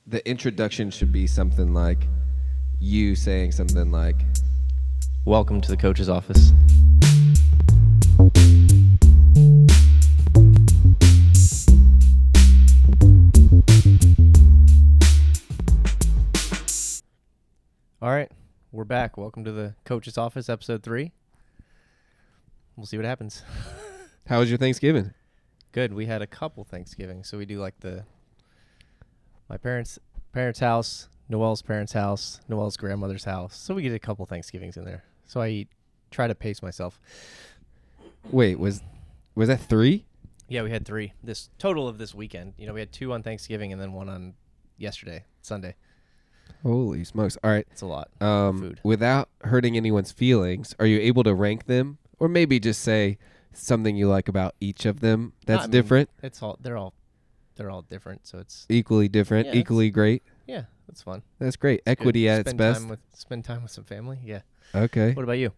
the introduction should be something like you saying something like, Welcome to the coach's office. All right, we're back. Welcome to the coach's office, episode 3. We'll see what happens. how was your Thanksgiving? Good. We had a couple Thanksgivings, so we do like my parents' house, Noel's parents' house, Noel's grandmother's house. So we get a couple Thanksgivings in there. So I try to pace myself. Wait, was that 3? Yeah, we had 3. This total of this weekend. You know, we had 2 on Thanksgiving and then 1 on yesterday, Sunday. Holy smokes. All right. It's a lot of food. Without hurting anyone's feelings, are you able to rank them? Or maybe just say something you like about each of them that's different? They're all different, so it's equally different, yeah, equally great. Yeah, that's fun. That's great. It's Equity good. at its best. Spend time with some family. Yeah. Okay. What about you?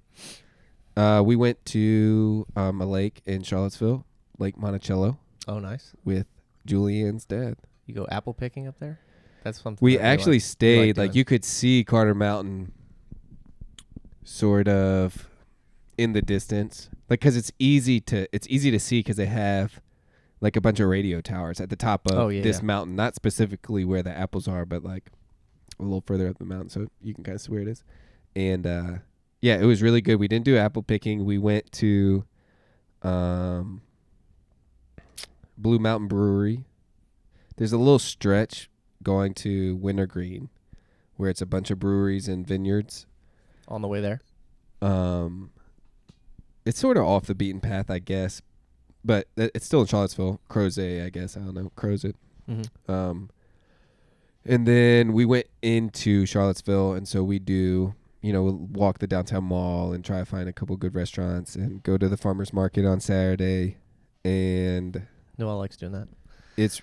We went to a lake in Charlottesville, Lake Monticello, Oh, nice. with Julian's dad. You go apple picking up there? That's something. We that actually stayed, doing. like you could see Carter Mountain sort of in the distance. Like, cause it's easy to see cause they have like a bunch of radio towers at the top of this mountain, not specifically where the apples are, but like a little further up the mountain. So you can kind of see where it is. And, yeah, it was really good. We didn't do apple picking. We went to, Blue Mountain Brewery. There's a little stretch going to Wintergreen where it's a bunch of breweries and vineyards. On the way there? It's sort of off the beaten path, I guess, but it's still in Charlottesville. Crozet, I guess. I don't know. Crozet. Mm-hmm. And then we went into Charlottesville, and so we do, we'll walk the downtown mall and try to find a couple good restaurants and go to the farmer's market on Saturday. And Noel likes doing that. It's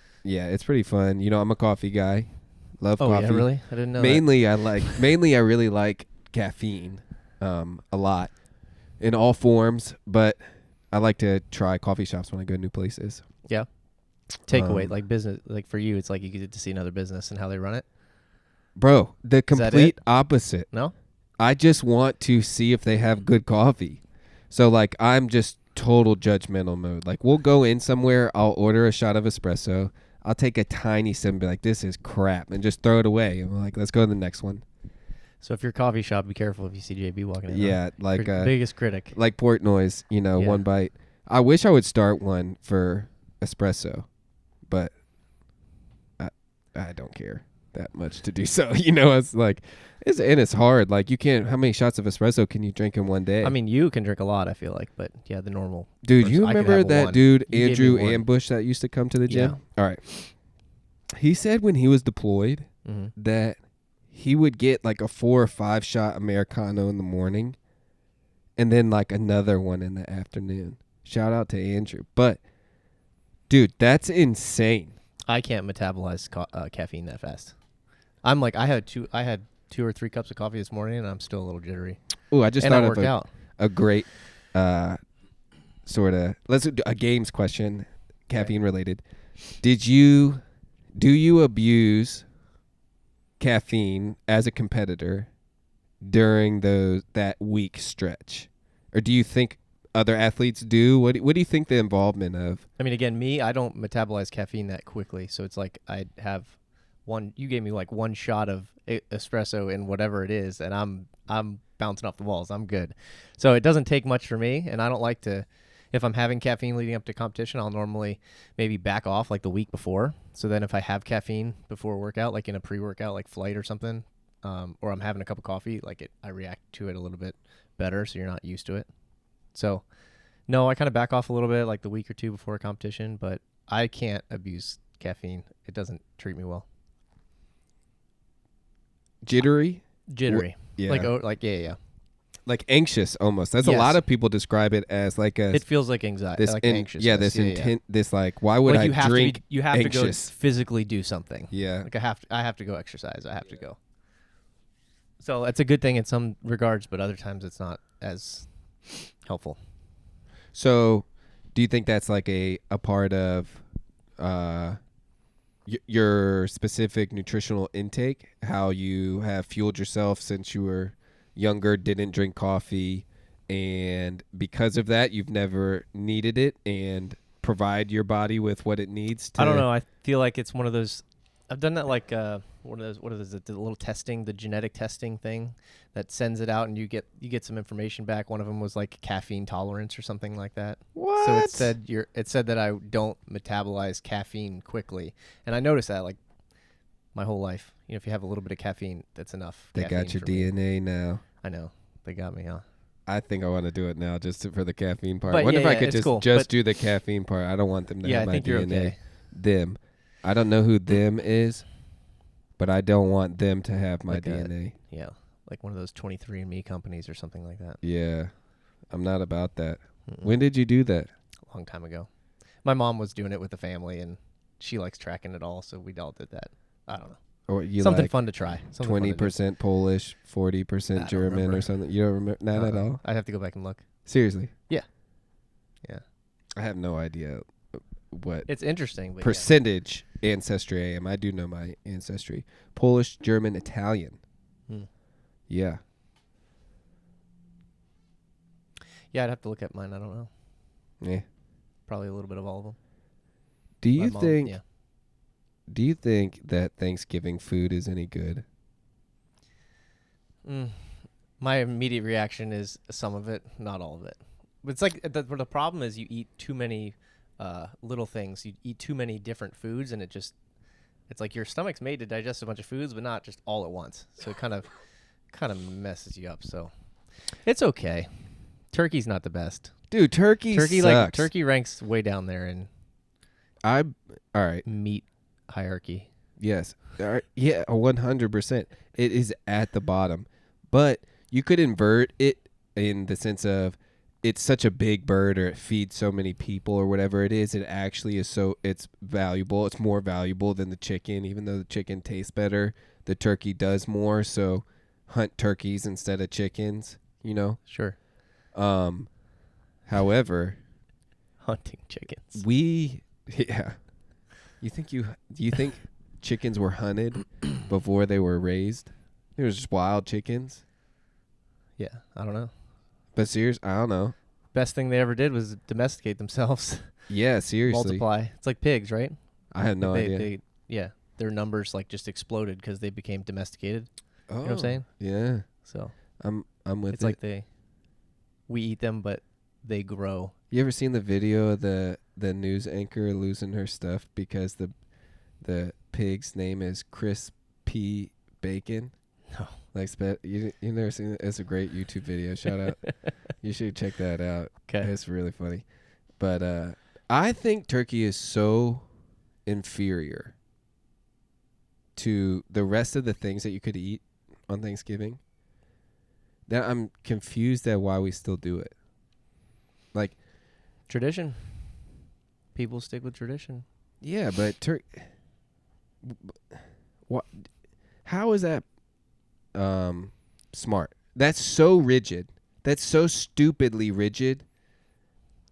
pretty fun. I'm a coffee guy. Love coffee. Oh, yeah, really? I didn't know mainly I really like caffeine a lot in all forms, but I like to try coffee shops when I go to new places. Yeah. Takeaway, like business, like for you, it's like you get to see another business and how they run it. Bro, the complete opposite. No? I just want to see if they have good coffee. So, like, I'm just total judgmental mode. Like, we'll go in somewhere, I'll order a shot of espresso, I'll take a tiny sip and be like, this is crap, and just throw it away. And I'm like, let's go to the next one. So if you're a coffee shop, be careful if you see JB walking in. Yeah, like biggest critic. Like Portnoy's, one bite. I wish I would start one for espresso, but I don't care that much to do so. It's like, it's hard. Like, you can't. How many shots of espresso can you drink in one day? I mean, you can drink a lot, I feel like, but yeah, the normal. Dude, person, you remember that dude Andrew Ambush that used to come to the gym? Yeah. All right. He said when he was deployed that he would get like a 4 or 5 shot Americano in the morning and then like another one in the afternoon. Shout out to Andrew. But, dude, that's insane. I can't metabolize caffeine that fast. I'm like, I had 2 or 3 cups of coffee this morning, and I'm still a little jittery. Oh, I just thought of out. a great sort of, let's do a games question, caffeine related. Do you abuse caffeine as a competitor during that week stretch, or do you think other athletes do? What do you think the involvement of? I mean, again, me, I don't metabolize caffeine that quickly, so it's like I have one. You gave me like 1 shot of espresso in whatever it is, and I'm bouncing off the walls. I'm good. So it doesn't take much for me, and I don't like to. If I'm having caffeine leading up to competition, I'll normally maybe back off like the week before. So then if I have caffeine before a workout, like in a pre-workout, like flight or something, or I'm having a cup of coffee, like I react to it a little bit better, so you're not used to it. So, no, I kind of back off a little bit like the week or 2 before a competition, but I can't abuse caffeine. It doesn't treat me well. Jittery? Jittery. Yeah. Yeah. Like anxious almost. That's a lot of people describe it as like a. It feels like anxiety, like anxious. Yeah, this intent. This like, why would I drink? You have anxious? To go physically do something. Yeah. Like I have to go exercise. I have to go. So it's a good thing in some regards, but other times it's not as helpful. So, do you think that's like a part of your specific nutritional intake, how you have fueled yourself since you were younger, didn't drink coffee, and because of that, you've never needed it, and provide your body with what it needs to. I don't know. I feel like it's one of those. I've done that like one of those. What is it? The little testing, the genetic testing thing that sends it out, and you get some information back. One of them was like caffeine tolerance or something like that. What? So it said that I don't metabolize caffeine quickly, and I noticed that like my whole life. You know, if you have a little bit of caffeine, that's enough. They got your DNA now. I know they got me, huh? I think I want to do it now just for the caffeine part. But What if yeah, I could it's cool, just do the caffeine part? I don't want them to have my I think DNA. you're okay. Them. I don't know who them is, but I don't want them to have my Like DNA. Yeah, like one of those 23andMe companies or something like that. Yeah. I'm not about that. Mm-mm. When did you do that? A long time ago. My mom was doing it with the family, and she likes tracking it all, so we all did that. I don't know. Or you Something like fun to try. 20% Polish, 40% German remember. or something? You don't remember? Not at all? I'd have to go back and look. Seriously? Yeah. I have no idea what It's interesting. But percentage ancestry I am. I do know my ancestry. Polish, German, Italian. Hmm. Yeah. Yeah, I'd have to look at mine. I don't know. Yeah. Probably a little bit of all of them. Do you My mom, think Yeah. Do you think that Thanksgiving food is any good? My immediate reaction is some of it, not all of it. But it's like the problem is you eat too many little things. You eat too many different foods, and it's like your stomach's made to digest a bunch of foods, but not just all at once. So it kind of messes you up. So it's okay. Turkey's not the best. Dude, turkey sucks. Turkey ranks way down there in All right. meat hierarchy. Yes. All right. Yeah, 100%. It is at the bottom. But you could invert it in the sense of it's such a big bird or it feeds so many people or whatever it is. It actually is it's valuable. It's more valuable than the chicken, even though the chicken tastes better. The turkey does more. So hunt turkeys instead of chickens, you know? Sure. However, Hunting chickens. yeah. Do you think chickens were hunted before they were raised? It was just wild chickens. Yeah, I don't know. But seriously, I don't know. Best thing they ever did was domesticate themselves. Yeah, seriously. Multiply. It's like pigs, right? I had no idea. Their numbers like just exploded because they became domesticated. Oh, You know what I'm saying? Yeah. So I'm with it's it. like we eat them, but they grow. You ever seen the video of the news anchor losing her stuff because the pig's name is Chris P. Bacon? No. Like you never seen it? It's a great YouTube video. Shout out. You should check that out. Okay. It's really funny. But I think turkey is so inferior to the rest of the things that you could eat on Thanksgiving that I'm confused at why we still do it. Like Tradition. People stick with tradition. yeah, but what? How is that smart? That's so rigid. That's so stupidly rigid.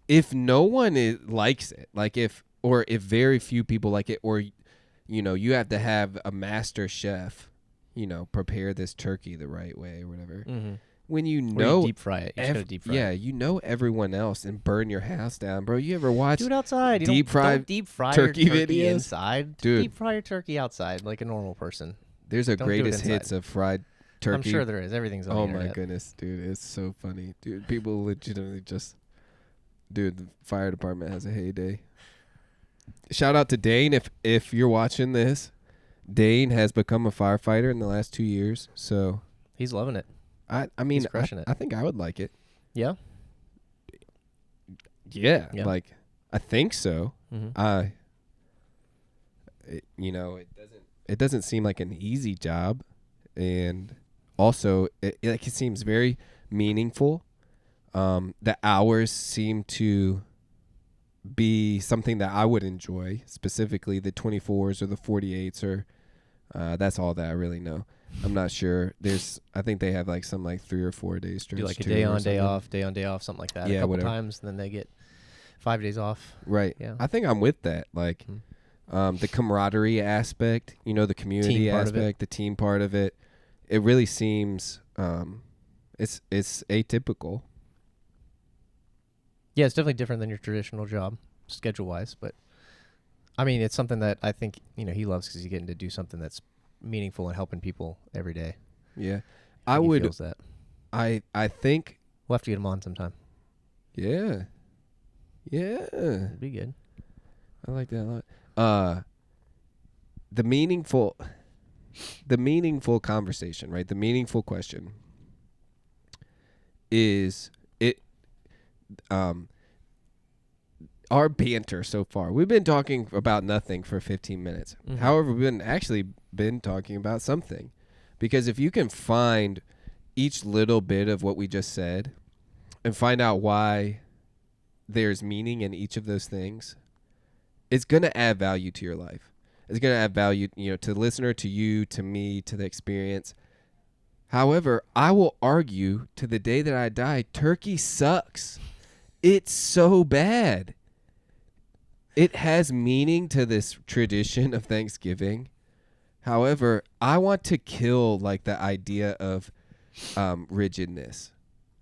If no one likes it, like if very few people like it, or you have to have a master chef, prepare this turkey the right way or whatever. Mm-hmm. When Or you deep fry it. You just gotta deep fry it. Yeah, everyone else and burn your house down, bro. You ever watch Do it outside. deep fry don't deep fry turkey your turkey videos? inside. Dude. Deep fry your turkey outside like a normal person. There's a Don't do it greatest inside. hits of fried turkey. I'm sure there is. Everything's on Oh the my internet. goodness, dude, it's so funny, dude. People legitimately dude, the fire department has a heyday. Shout out to Dane if you're watching this. Dane has become a firefighter in the last 2 years, so He's loving it. I mean, He's crushing it. I think I would like it. Yeah. Yeah, Yeah. like I think so. Mm-hmm. It doesn't seem like an easy job, and also it seems very meaningful. The hours seem to be something that I would enjoy, specifically the 24s or the 48s, or that's all that I really know. I'm not sure. I think they have like 3 or 4 days stretch. Do like a too, day or on, day something. off, something like that. Yeah, a couple whatever. times, and then they get 5 days off. Right. Yeah. I think I'm with that. Like, the camaraderie aspect, the community Team part of it. aspect, the team part of it. It really seems it's atypical. Yeah, it's definitely different than your traditional job, schedule-wise. But, I mean, it's something that I think, he loves because he's getting to do something that's meaningful and helping people every day. Yeah. I think he feels that. I think. We'll have to get him on sometime. Yeah. Yeah. It'd be good. I like that a lot. The meaningful conversation, right? The meaningful question is our banter so far. We've been talking about nothing for 15 minutes. Mm-hmm. However, we've been talking about something. Because if you can find each little bit of what we just said and find out why there's meaning in each of those things, it's going to add value to your life. It's going to add value, to the listener, to you, to me, to the experience. However, I will argue to the day that I die, turkey sucks. It's so bad. It has meaning to this tradition of Thanksgiving. However, I want to kill the idea of rigidness,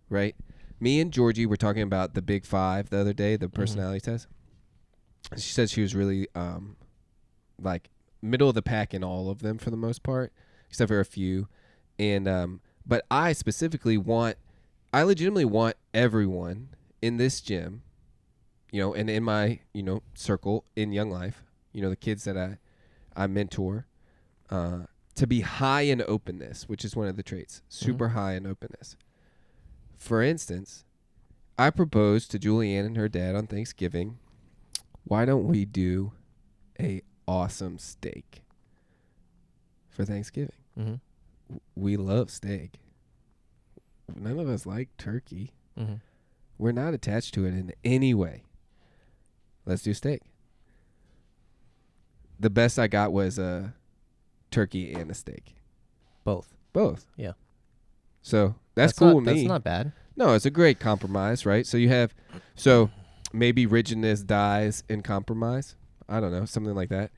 right? Me and Georgie were talking about the Big Five the other day, the personality test. She said she was really middle of the pack in all of them for the most part, except for a few. And but I legitimately want everyone in this gym, and in my circle in Young Life, the kids that I mentor, to be high in openness, which is one of the traits, super high in openness. For instance, I proposed to Julianne and her dad on Thanksgiving, why don't we do a awesome steak for Thanksgiving? Mm-hmm. We love steak. None of us like turkey. Mm-hmm. We're not attached to it in any way. Let's do steak. The best I got was a turkey and a steak. Both. Yeah. So that's cool with me. That's not bad. No, it's a great compromise, right? So maybe rigidness dies in compromise. I don't know, something like that.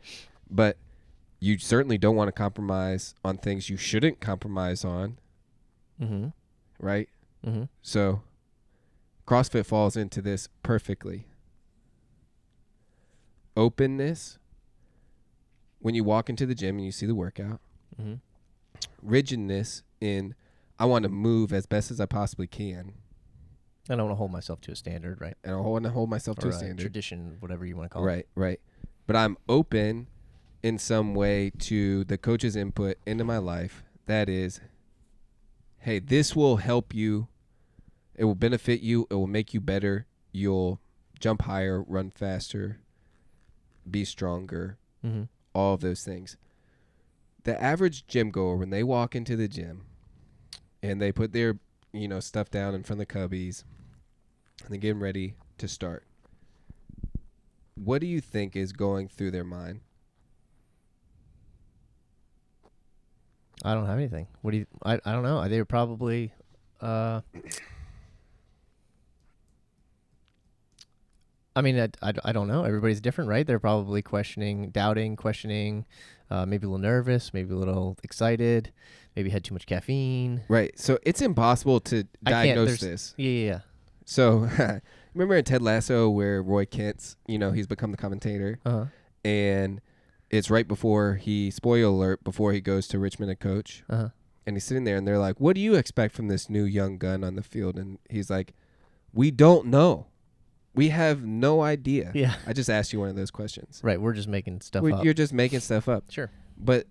But you certainly don't want to compromise on things you shouldn't compromise on. Mm-hmm. Right? Mm-hmm. So CrossFit falls into this perfectly. Openness, when you walk into the gym and you see the workout. Mm-hmm. Rigidness in, I want to move as best as I possibly can. I don't want to hold myself to a standard, right? And I want to hold myself to a standard. Tradition, whatever you want to call it. Right. But I'm open in some way to the coach's input into my life. That is, hey, this will help you. It will benefit you. It will make you better. You'll jump higher, run faster, be stronger, all of those things. The average gym goer, when they walk into the gym and they put their stuff down in front of the cubbies and they get them ready to start, what do you think is going through their mind? I don't have anything. What do you? I don't know. They were probably. I mean, I don't know. Everybody's different, right? They're probably doubting, questioning, maybe a little nervous, maybe a little excited, maybe had too much caffeine. Right. So it's impossible to diagnose this. Yeah. So remember in Ted Lasso where Roy Kent's, he's become the commentator, and it's right before spoiler alert, before he goes to Richmond to coach, and he's sitting there and they're like, "What do you expect from this new young gun on the field?" And he's like, "We don't know. We have no idea." Yeah. I just asked you one of those questions. Right. We're just making stuff up. You're just making stuff up. Sure. But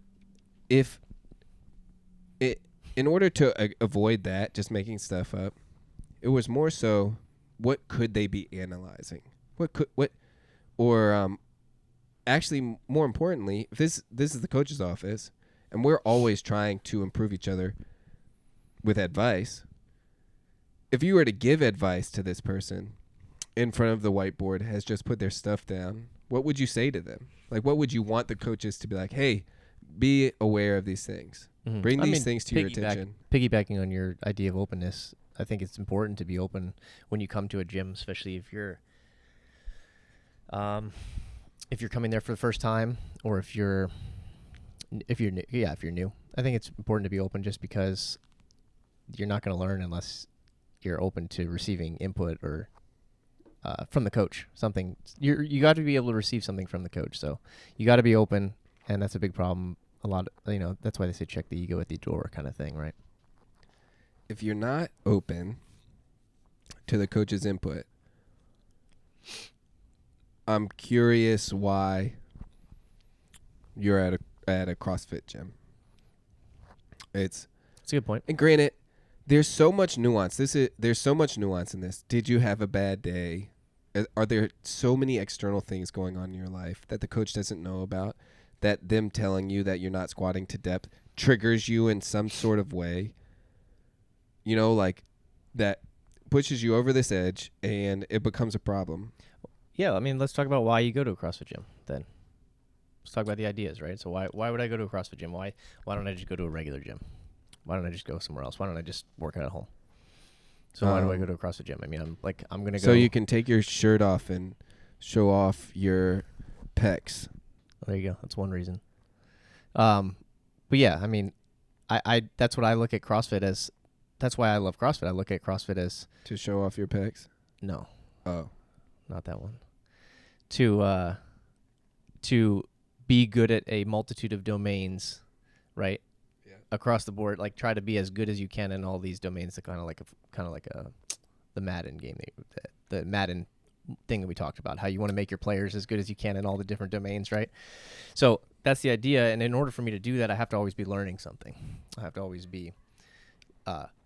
in order to avoid that, just making stuff up, it was more so, what could they be analyzing? Actually, more importantly, if this is the coach's office, and we're always trying to improve each other with advice, if you were to give advice to this person in front of the whiteboard has just put their stuff down, what would you say to them? Like, what would you want the coaches to be like? Hey, be aware of these things. Mm-hmm. Bring these things to your attention. Piggybacking on your idea of openness, I think it's important to be open when you come to a gym, especially if you're if you're coming there for the first time, or if you're new, I think it's important to be open, just because you're not going to learn unless you're open to receiving input or from the coach. Something you got to be able to receive something from the coach. So you got to be open, and that's a big problem. A lot, that's why they say check the ego at the door, kind of thing, right? If you're not open to the coach's input, I'm curious why you're at a CrossFit gym. It's a good point. And granted, there's so much nuance. There's so much nuance in this. Did you have a bad day? Are there so many external things going on in your life that the coach doesn't know about, that them telling you that you're not squatting to depth triggers you in some sort of way? Like that pushes you over this edge and it becomes a problem. Yeah, I mean, let's talk about why you go to a CrossFit gym then. Let's talk about the ideas, right? So why would I go to a CrossFit gym? Why don't I just go to a regular gym? Why don't I just go somewhere else? Why don't I just work out at home? So why do I go to a CrossFit gym? I mean, I'm going to go. So you can take your shirt off and show off your pecs. There you go. That's one reason. But yeah, I mean, I that's what I look at CrossFit as. That's why I love CrossFit. I look at CrossFit as to show off your pecs. No. Oh, not that one. To be good at a multitude of domains, right? Yeah. Across the board, like try to be as good as you can in all these domains. Kind of like the Madden game, the Madden thing that we talked about. How you want to make your players as good as you can in all the different domains, right? So that's the idea. And in order for me to do that, I have to always be learning something. I have to always be.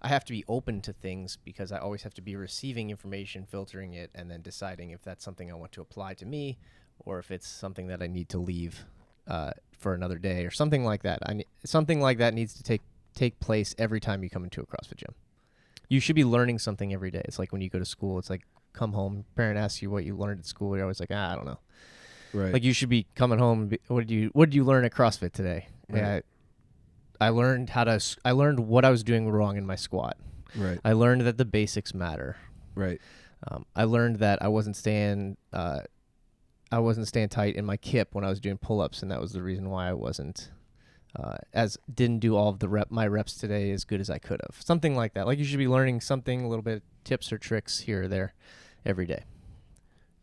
I have to be open to things, because I always have to be receiving information, filtering it, and then deciding if that's something I want to apply to me, or if it's something that I need to leave for another day, or something like that. Something like that needs to take place every time you come into a CrossFit gym. You should be learning something every day. It's like when you go to school. It's like come home, parent asks you what you learned at school. You're always like, I don't know. Right. Like you should be coming home. And what did you learn at CrossFit today? Right. Yeah. I learned I learned what I was doing wrong in my squat. Right. I learned that the basics matter. Right. I learned that I wasn't staying tight in my kip when I was doing pull-ups, and that was the reason why I wasn't didn't do all of my reps today as good as I could have. Something like that. Like you should be learning something, a little bit of tips or tricks here or there every day.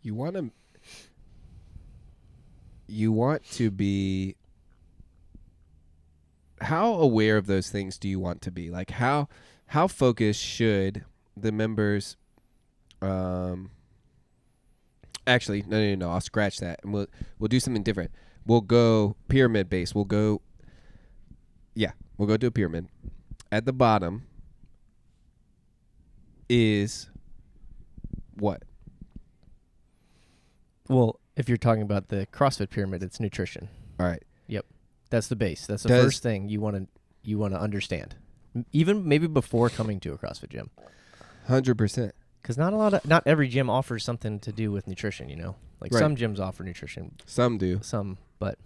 You want to be. How aware of those things do you want to be? Like how focused should the members? Actually, no. I'll scratch that, and we'll do something different. We'll go pyramid base. We'll go to a pyramid. At the bottom is what? Well, if you're talking about the CrossFit pyramid, it's nutrition. All right. Yep. That's the base. That's the first thing you want to understand, even maybe before coming to a CrossFit gym. 100%. Because not every gym offers something to do with nutrition. Like right. Some gyms offer nutrition. Some do. Some, but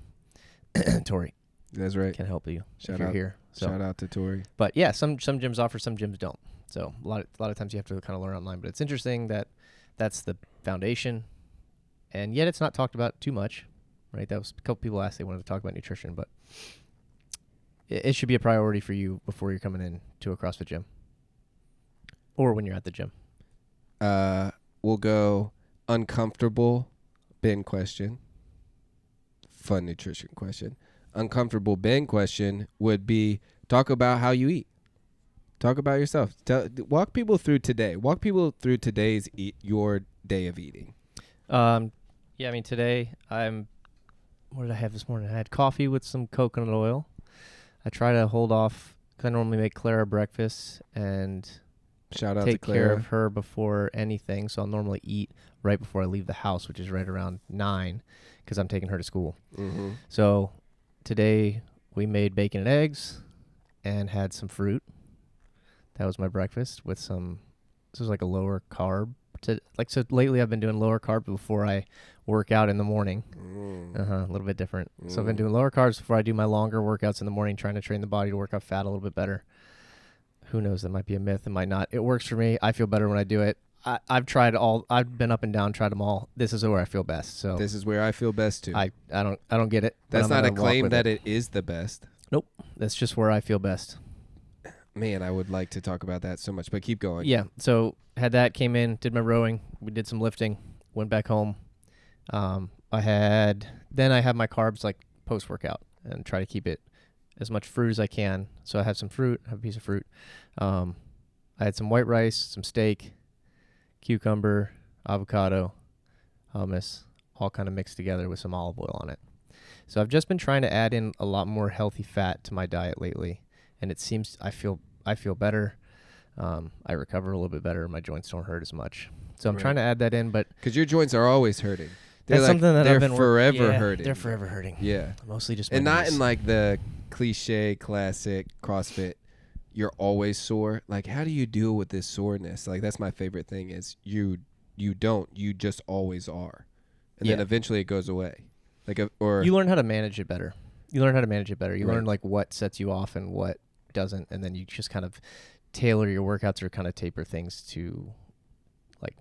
Tori, that's right. Can help you Shout if you're out here. So. Shout out to Tori. But yeah, some gyms offer, some gyms don't. So a lot of times you have to kind of learn online. But it's interesting that that's the foundation, and yet it's not talked about too much. Right, that was a couple people asked they wanted to talk about nutrition, but it should be a priority for you before you're coming in to a CrossFit gym, or when you're at the gym. We'll go uncomfortable Ben question. Fun nutrition question. Uncomfortable Ben question would be talk about how you eat. Talk about yourself. Walk people through today. Walk people through today's your day of eating. Yeah, I mean today what did I have this morning? I had coffee with some coconut oil. I try to hold off, because I normally make Clara breakfast and Shout out take to Clara. care of her before anything. So I'll normally eat right before I leave the house, which is right around 9, because I'm taking her to school. Mm-hmm. So today we made bacon and eggs and had some fruit. That was my breakfast with some, this was like a lower carb. So lately I've been doing lower carb before I work out in the morning. A little bit different. So I've been doing lower carbs before I do my longer workouts in the morning, trying to train the body to work off fat a little bit better. Who knows? That might be a myth. It might not. It works for me. I feel better when I do it. I've tried all. I've been up and down, tried them all. This is where I feel best. So This is where I feel best too. I don't get it. but That's I'm not a gonna walk claim with that it is the best. Nope. That's just where I feel best. Man, I would like to talk about that so much, but keep going. Yeah. So had that, came in, did my rowing. We did some lifting. Went back home. I had my carbs like post workout and try to keep it as much fruit as I can. So I had some fruit. Have a piece of fruit. I had some white rice, some steak, cucumber, avocado, hummus, all kind of mixed together with some olive oil on it. So I've just been trying to add in a lot more healthy fat to my diet lately, and it seems I feel better. I recover a little bit better. My joints don't hurt as much. So I'm trying to add that in, but because your joints are always hurting. That's like, something that they're I've been forever hurting. They're forever hurting. Yeah, mostly just and my not knees. in like the cliche classic CrossFit. You're always sore. Like, how do you deal with this soreness? Like, that's my favorite thing is you just always are, and then eventually it goes away. Like, or you learn how to manage it better. You Right. learn like what sets you off and what doesn't, and then you just kind of tailor your workouts or kind of taper things to, like,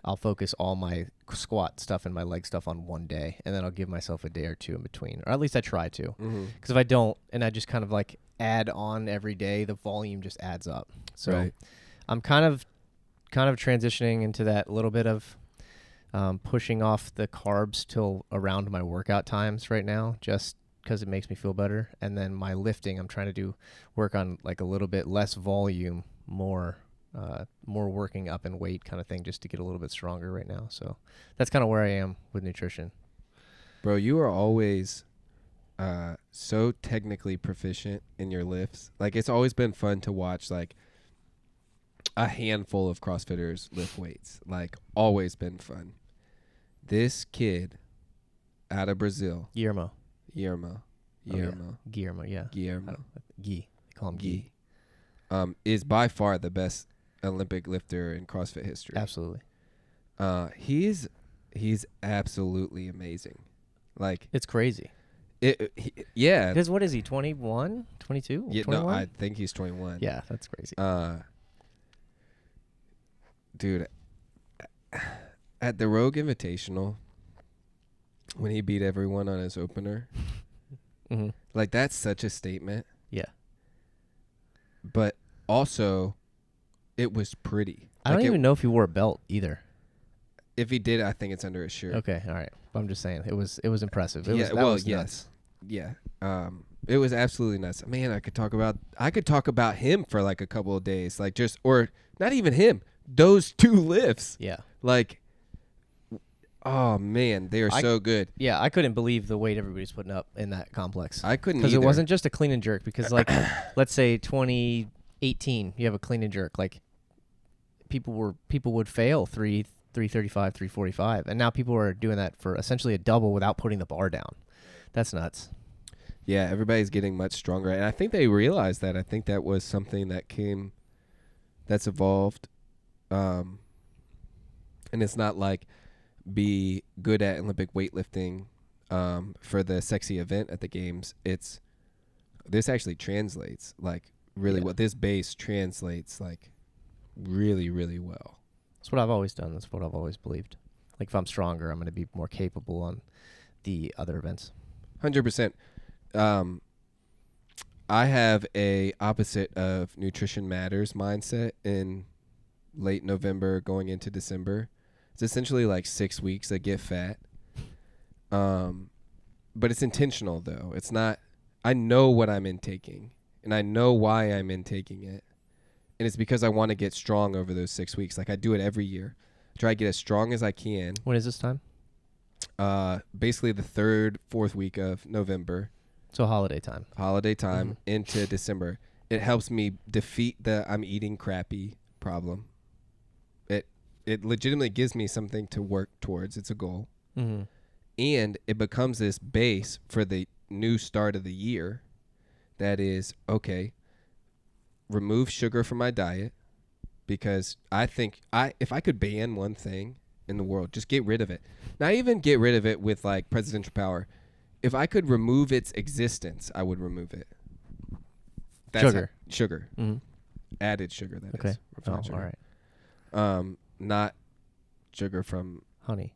I'll focus all my squat stuff and my leg stuff on one day, and then I'll give myself a day or two in between, or at least I try to. Because if I don't, and I just kind of like add on every day, the volume just adds up. So Right. I'm kind of transitioning into that little bit of pushing off the carbs till around my workout times right now, just because it makes me feel better. And then my lifting, I'm trying to work on like a little bit less volume, more working up in weight kind of thing, just to get a little bit stronger right now. So that's kind of where I am with nutrition. Bro, you are always so technically proficient in your lifts. Like, it's always been fun to watch, like, a handful of CrossFitters lift weights. Like, always been fun. This kid out of Brazil, Guillermo, yeah. Guy. They call him Guy. Is by far the best Olympic lifter in CrossFit history. Absolutely. He's absolutely amazing. Like, It's crazy. yeah. Because what is he, 21, 22, Yeah, 21? no, I think he's 21. Yeah, that's crazy. Dude, at the Rogue Invitational, when he beat everyone on his opener, like, that's such a statement. Yeah. But also, it was pretty. I don't even know if he wore a belt either. If he did, I think it's under his shirt. Okay, all right. I'm just saying it was impressive. It Yeah, was yes. nuts. Yeah. It was absolutely nuts. Man, I could talk about him for like a couple of days, like, just, or not even him. Those two lifts. Yeah. Like, oh man, they are so good. Yeah, I couldn't believe the weight everybody's putting up in that complex. I couldn't because either. it wasn't just a clean and jerk. Because like, let's say 2018, you have a clean and jerk. Like, people would fail 335, 345, and now people are doing that for essentially a double without putting the bar down. That's nuts. Yeah, everybody's getting much stronger, and I think they realized that. I think that was something that's evolved, and it's not like be good at Olympic weightlifting for the sexy event at the games. This actually translates like really well. This base translates like really, really well. That's what I've always done. That's what I've always believed. Like, if I'm stronger, I'm going to be more capable on the other events. 100%. I have a opposite of nutrition matters mindset in late November going into December. It's essentially like 6 weeks of get fat. But it's intentional though. It's not, I know what I'm intaking and I know why I'm intaking it. And it's because I want to get strong over those 6 weeks. Like, I do it every year. I try to get as strong as I can. When is this time? Basically the 3rd, 4th week of November. So holiday time. Into December. It helps me defeat the I'm eating crappy problem. It legitimately gives me something to work towards. It's a goal. Mm-hmm. And it becomes this base for the new start of the year that is, okay, remove sugar from my diet, because I think if I could ban one thing in the world, just get rid of it. Not even get rid of it with like presidential power. If I could remove its existence, I would remove it. That's Sugar. Sugar. Mm-hmm. Added sugar, that is. Okay. Refined sugar. All right. not sugar from honey.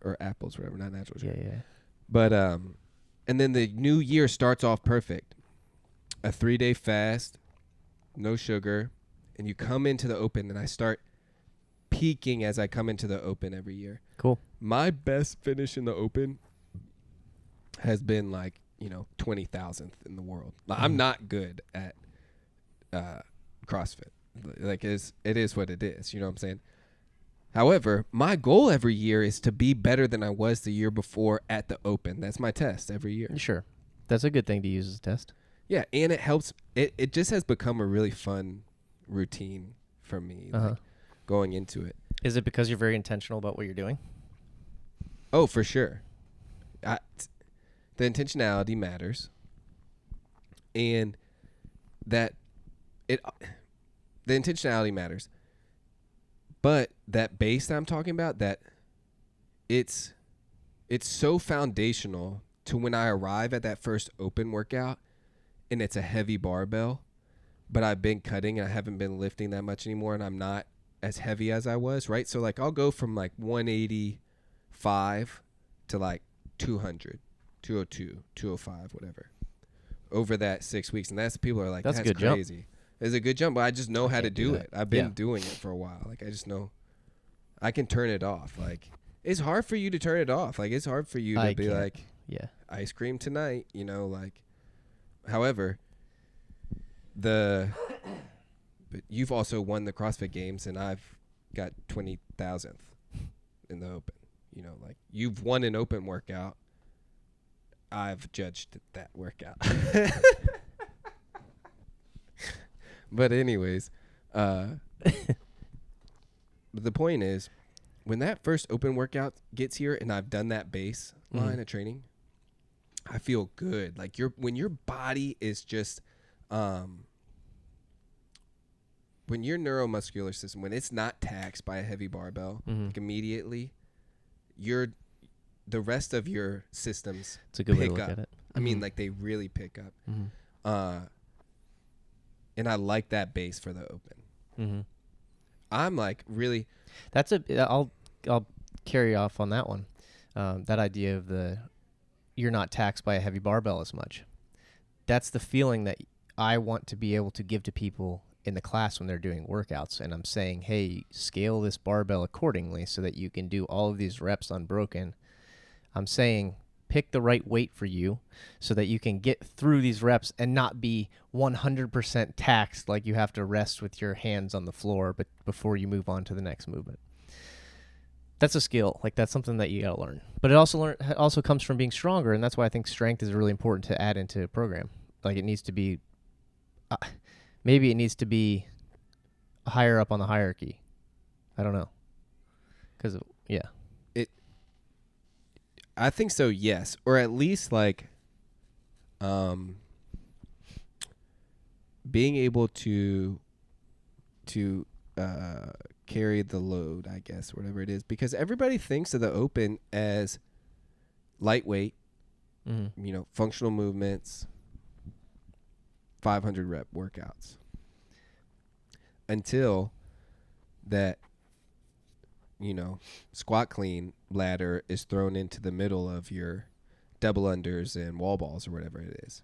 or apples, whatever, not natural sugar. Yeah. But and then the new year starts off perfect. A 3-day fast, no sugar, and you come into the open, and I start peaking as I come into the open every year. Cool. My best finish in the open has been 20,000th in the world. I'm not good at CrossFit. Like it is what it is. You know what I'm saying? However, my goal every year is to be better than I was the year before at the open. That's my test every year. Sure. That's a good thing to use as a test. Yeah, and it helps. It just has become a really fun routine for me, like going into it. Is it because you're very intentional about what you're doing? Oh, for sure. The intentionality matters, and the intentionality matters. But that base that I'm talking about, that it's so foundational to when I arrive at that first open workout and it's a heavy barbell, but I've been cutting and I haven't been lifting that much anymore and I'm not as heavy as I was, right? So I'll go from 185 to 200, 202, 205, whatever, over that 6 weeks. And that's people are like, that's good crazy. Jump. It's a good jump, but I just know how to do it. I've been Yeah. doing it for a while. I just know I can turn it off. It's hard for you to turn it off. It's hard for you to be can't. like, ice cream tonight, however, but you've also won the CrossFit Games and I've got 20,000th in the open. You've won an open workout. I've judged that workout. But anyways, but the point is, when that first open workout gets here and I've done that base line of training, I feel good. When your body is just, when your neuromuscular system, when it's not taxed by a heavy barbell, immediately, the rest of your systems It's a good way pick to look up. at it. I mean, they really pick up. And I like that base for the open. I'm really. I'll carry off on that one. That idea of you're not taxed by a heavy barbell as much. That's the feeling that I want to be able to give to people in the class when they're doing workouts. And I'm saying, hey, scale this barbell accordingly so that you can do all of these reps unbroken. I'm saying pick the right weight for you so that you can get through these reps and not be 100% taxed, like you have to rest with your hands on the floor but before you move on to the next movement. That's a skill. That's something that you got to learn. But it also comes from being stronger, and that's why I think strength is really important to add into a program. It needs to be maybe it needs to be higher up on the hierarchy. I don't know. I think so, yes. Or at least being able to carry the load, I guess, whatever it is, because everybody thinks of the open as lightweight, functional movements, 500 rep workouts, until that squat clean ladder is thrown into the middle of your double unders and wall balls or whatever it is.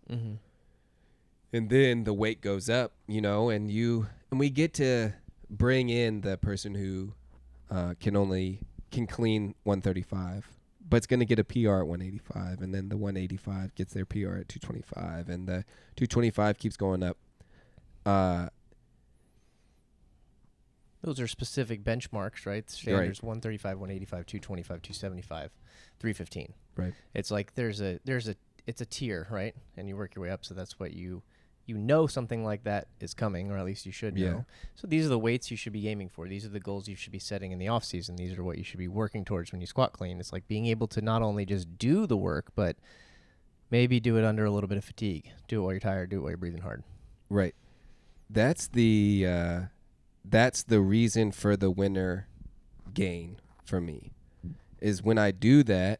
And then the weight goes up, and we get to bring in the person who can clean 135, but it's going to get a PR at 185, and then the 185 gets their PR at 225, and the 225 keeps going up. Those are specific benchmarks, right? Standards: 135, 185, 225, 275, 315. Right. It's it's a tier, right? And you work your way up, so that's what you something like that is coming, or at least you should know. So these are the weights you should be aiming for. These are the goals you should be setting in the off season. These are what you should be working towards when you squat clean. It's being able to not only just do the work, but maybe do it under a little bit of fatigue. Do it while you're tired. Do it while you're breathing hard. Right. That's the reason for the winner gain for me, is when I do that,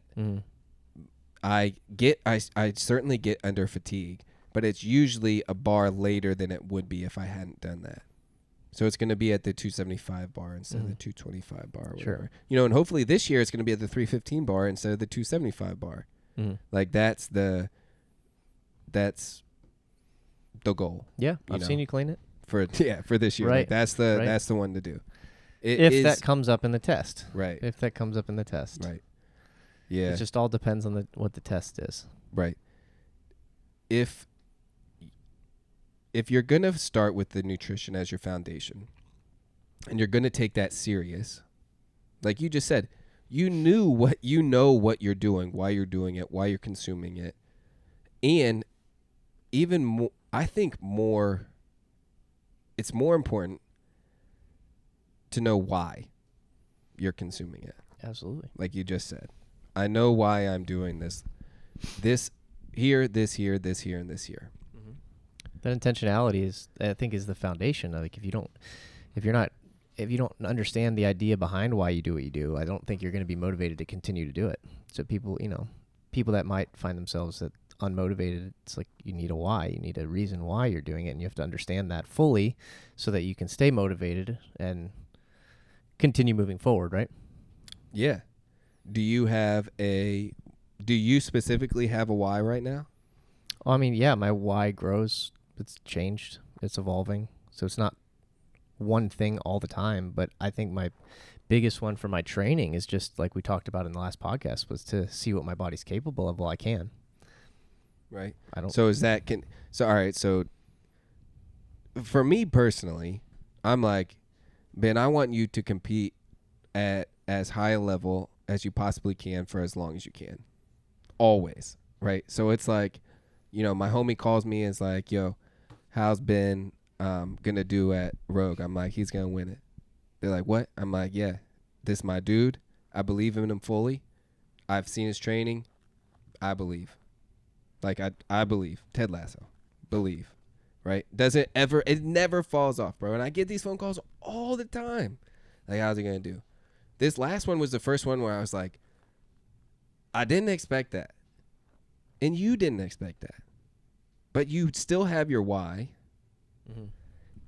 I certainly get under fatigue, but it's usually a bar later than it would be if I hadn't done that. So it's going to be at the 275 bar instead of the 225 bar. Or Sure. whatever. And hopefully this year it's going to be at the 315 bar instead of the 275 bar. Like that's the goal. Yeah, I've seen you clean it for this year. Right. Like that's the one to do. If that comes up in the test. Right. If that comes up in the test. Right. Yeah. It just all depends on what the test is. Right. If you're going to start with the nutrition as your foundation and you're going to take that serious, like you just said, you know what you're doing, why you're doing it, why you're consuming it. And even more, I think it's more important to know why you're consuming it. Absolutely. Like you just said. I know why I'm doing this here, this here, and this here. That intentionality I think is the foundation. Like if you don't understand the idea behind why you do what you do, I don't think you're going to be motivated to continue to do it. So people that might find themselves unmotivated, it's like you need a why. You need a reason why you're doing it, and you have to understand that fully so that you can stay motivated and continue moving forward, right? Yeah. Do you specifically have a why right now? Well, I mean, yeah, my why grows. It's changed. It's evolving. So it's not one thing all the time, but I think my biggest one for my training is just like we talked about in the last podcast, was to see what my body's capable of while I can. Right. All right. So for me personally, I'm like, Ben, I want you to compete at as high a level as you possibly can for as long as you can. Always. Right. So it's like, my homie calls me and is like, yo, how's Ben gonna do at Rogue? I'm like, he's gonna win it. They're like, what? I'm like, yeah, this is my dude. I believe in him fully. I've seen his training. I believe. Like, I believe. Ted Lasso. Believe. Right? It never falls off, bro. And I get these phone calls all the time. Like, how's he gonna do? This last one was the first one where I was like, I didn't expect that. And you didn't expect that. But you still have your why. Mm-hmm.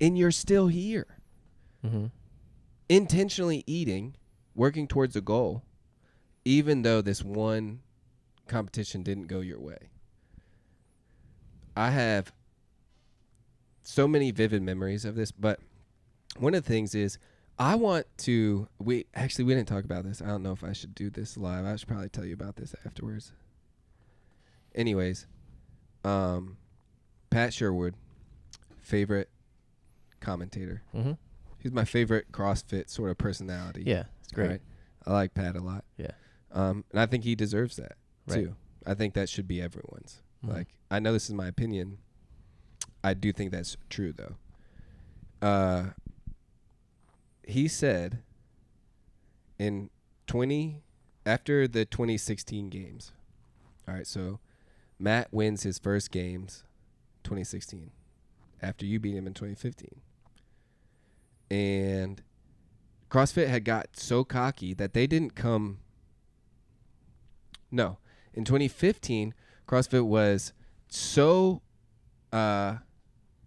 And you're still here. Mm-hmm. Intentionally eating, working towards a goal, even though this one competition didn't go your way. I have so many vivid memories of this, but one of the things is we didn't talk about this. I don't know if I should do this live. I should probably tell you about this afterwards. Anyways, Pat Sherwood, favorite commentator. Mm-hmm. He's my favorite CrossFit sort of personality. Yeah, it's great. Right? I like Pat a lot. Yeah. And I think he deserves that right. too. I think that should be everyone's. Mm-hmm. Like, I know this is my opinion. I do think that's true though. He said after the 2016 games. All right, so Matt wins his first games 2016 after you beat him in 2015. And CrossFit had got so cocky that they didn't come. No, in 2015, CrossFit was so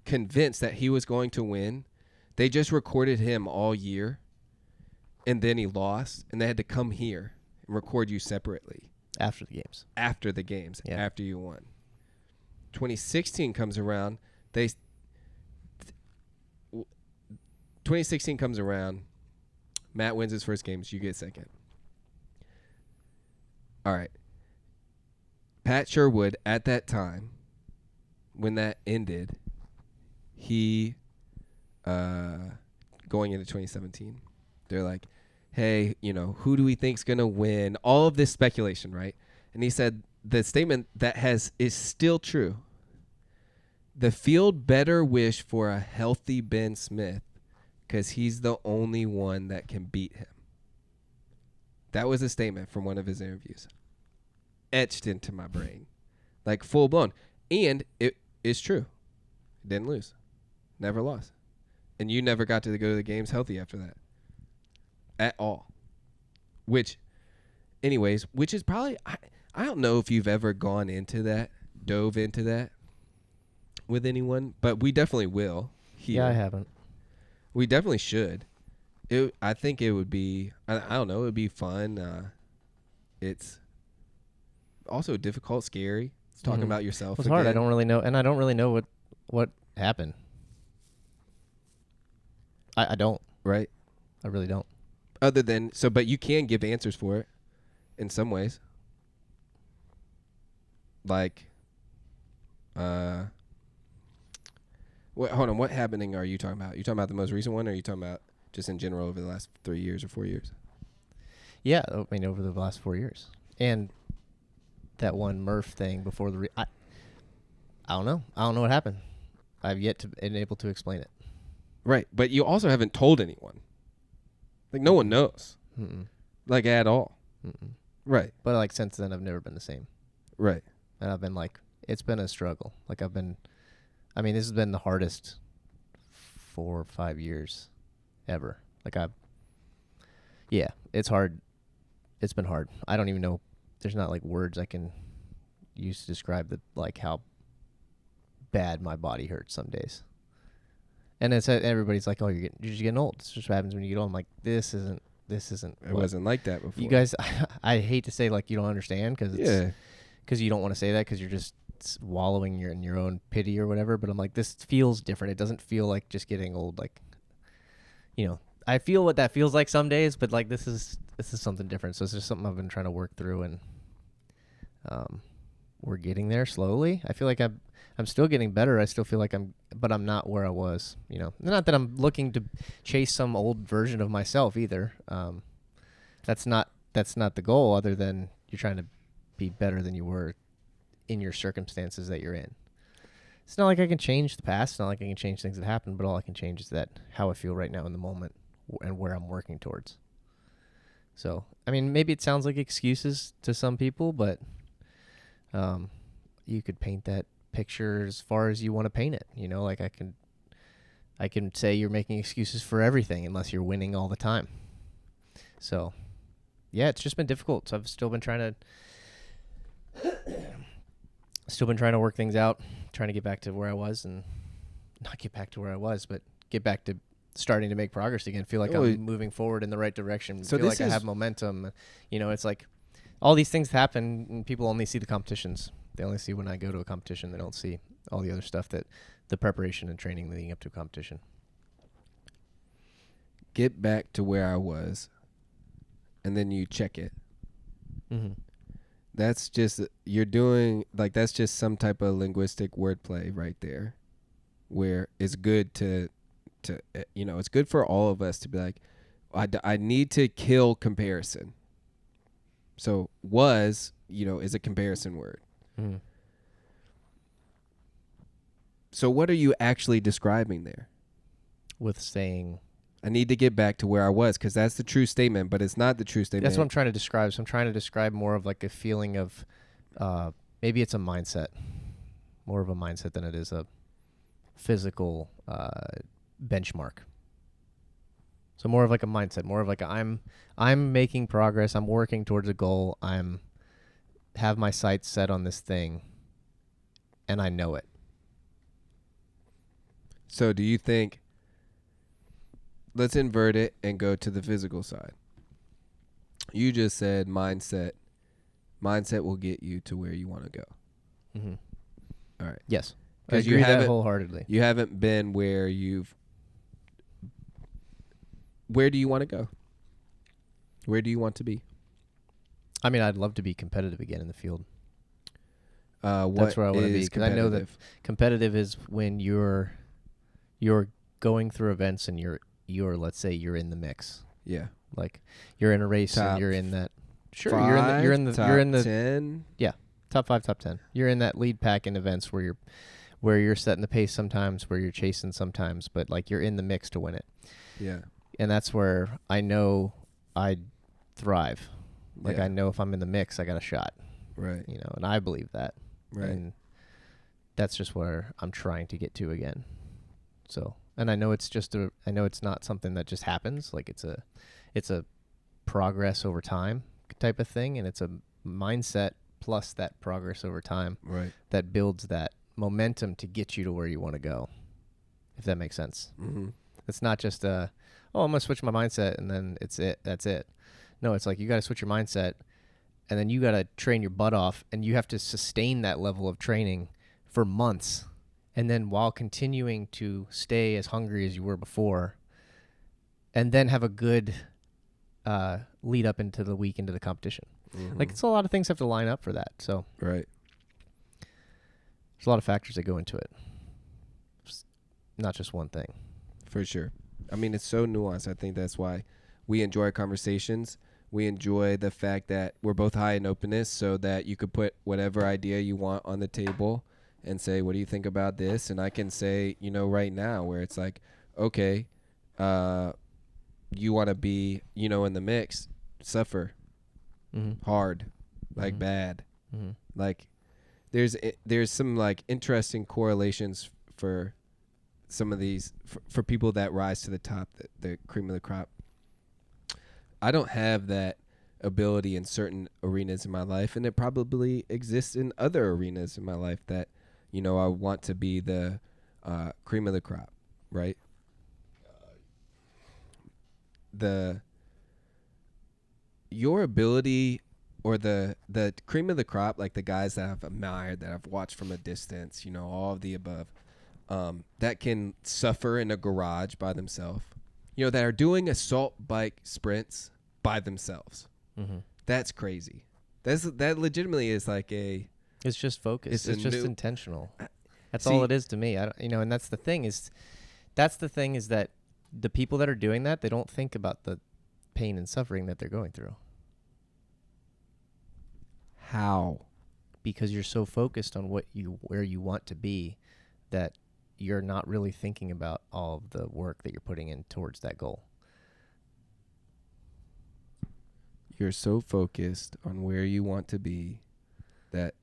convinced that he was going to win. They just recorded him all year, and then he lost, and they had to come here and record you separately. After the games. After the games, yeah. After you won. 2016 comes around. 2016 comes around. Matt wins his first games. You get second. All right. Pat Sherwood, at that time, when that ended, he, going into 2017, they're like, hey, who do we think's going to win? All of this speculation, right? And he said the statement is still true. The field better wish for a healthy Ben Smith because he's the only one that can beat him. That was a statement from one of his interviews. Etched into my brain. Like full blown. And it is true. Didn't lose. Never lost. And you never got to go to the games healthy after that. At all. Which is probably, I don't know if you've ever dove into that with anyone, but we definitely will here. Yeah, I haven't. We definitely should. I think it would be. I don't know. It would be fun. It's also difficult, scary. It's talking about yourself. It's hard. I again. don't really know, and I don't really know what happened. I don't. Right. I really don't. Other than but you can give answers for it in some ways. Like, hold on. What happening are you talking about? You talking about the most recent one, or are you talking about just in general over the last 3 years or 4 years? Yeah, I mean over the last 4 years, and that one Murph thing before I don't know. I don't know what happened. I've yet to been able to explain it. Right, but you also haven't told anyone. Like no one knows. Mm-mm. Like at all. Mm-mm. Right. But like since then, I've never been the same. Right. And I've been like, it's been a struggle. Like this has been the hardest 4 or 5 years ever. Like it's hard. It's been hard. I don't even know. There's not like words I can use to describe how bad my body hurts some days. And it's everybody's like, oh, you're just getting old. It's just what happens when you get old. I'm like, this isn't. It wasn't like that before. You guys, I hate to say like you don't understand because you don't want to say that because you're just wallowing in your own pity or whatever. But I'm like, this feels different. It doesn't feel like just getting old. Like, I feel what that feels like some days, but like this is something different. So it's just something I've been trying to work through, and we're getting there slowly. I feel like I'm still getting better. I still feel like but I'm not where I was. Not that I'm looking to chase some old version of myself either. That's not the goal. Other than you're trying to be better than you were in your circumstances that you're in. It's not like I can change the past. It's not like I can change things that happened. But all I can change is how I feel right now in the moment and where I'm working towards. So I mean, maybe it sounds like excuses to some people, but you could paint that picture as far as you want to paint it. Like I can say you're making excuses for everything unless you're winning all the time. So yeah, it's just been difficult. So I've still been trying to work things out, trying to get back to where I was, and not get back to where I was, but get back to starting to make progress again. Feel like I'm moving forward in the right direction. So feel like I have momentum. It's like all these things happen and people only see the competitions. They only see when I go to a competition. They don't see all the other stuff the preparation and training leading up to a competition. Get back to where I was, and then you check it. Mm-hmm. That's just that's just some type of linguistic wordplay right there, where it's good to it's good for all of us to be like, I need to kill comparison. So was is a comparison word. Mm-hmm. So what are you actually describing there? With saying, I need to get back to where I was, because that's the true statement, but it's not the true statement. That's what I'm trying to describe. So I'm trying to describe more of like a feeling of maybe it's a mindset, more of a mindset than it is a physical benchmark. So more of like a mindset, more of like I'm making progress. I'm working towards a goal. Have my sights set on this thing, and I know it. So do you think, let's invert it and go to the physical side. You just said mindset. Mindset will get you to where you want to go. Mm-hmm. All right. Yes. I agree with that wholeheartedly. You haven't been where where do you want to go? Where do you want to be? I mean, I'd love to be competitive again in the field. That's where I want to be, because I know that competitive is when you're going through events and you're let's say you're in the mix. Yeah. Like you're in a race and you're in that. Sure, you're in the 10. Yeah, top 5, top 10. You're in that lead pack in events where you're setting the pace sometimes, where you're chasing sometimes, but like you're in the mix to win it. Yeah. And that's where I know I thrive. Like Yeah. I know if I'm in the mix, I got a shot. Right. And I believe that. Right. And that's just where I'm trying to get to again. So, and I know it's not something that just happens. Like it's a progress over time type of thing, and it's a mindset plus that progress over time. Right. That builds that momentum to get you to where you want to go. If that makes sense. Mm-hmm. It's not just I'm gonna switch my mindset and then that's it. No, it's like you got to switch your mindset, and then you got to train your butt off, and you have to sustain that level of training for months, and then while continuing to stay as hungry as you were before, and then have a good lead up into the week, into the competition. Like, it's a lot of things have to line up for that. So Right. there's a lot of factors that go into it. It's not just one thing. For sure. I mean, it's so nuanced. I think that's why we enjoy our conversations. We enjoy the fact that we're both high in openness, so that you could put whatever idea you want on the table and say, what do you think about this? And I can say, right now, where it's like, okay, you want to be, in the mix, suffer hard, like bad. Like there's some like interesting correlations for some of these, for people that rise to the top, the cream of the crop. I don't have that ability in certain arenas in my life, and it probably exists in other arenas in my life that, I want to be the cream of the crop, right? Your ability, or the cream of the crop, like the guys that I've admired, that I've watched from a distance, all of the above, that can suffer in a garage by themselves, that are doing assault bike sprints by themselves. That's crazy. That legitimately is like it's just focus. It's just intentional. That's See, all it is to me. And that's the thing is that the people that are doing that, they don't think about the pain and suffering that they're going through. How? Because you're so focused on where you want to be, that you're not really thinking about all of the work that you're putting in towards that goal. You're so focused on where you want to be that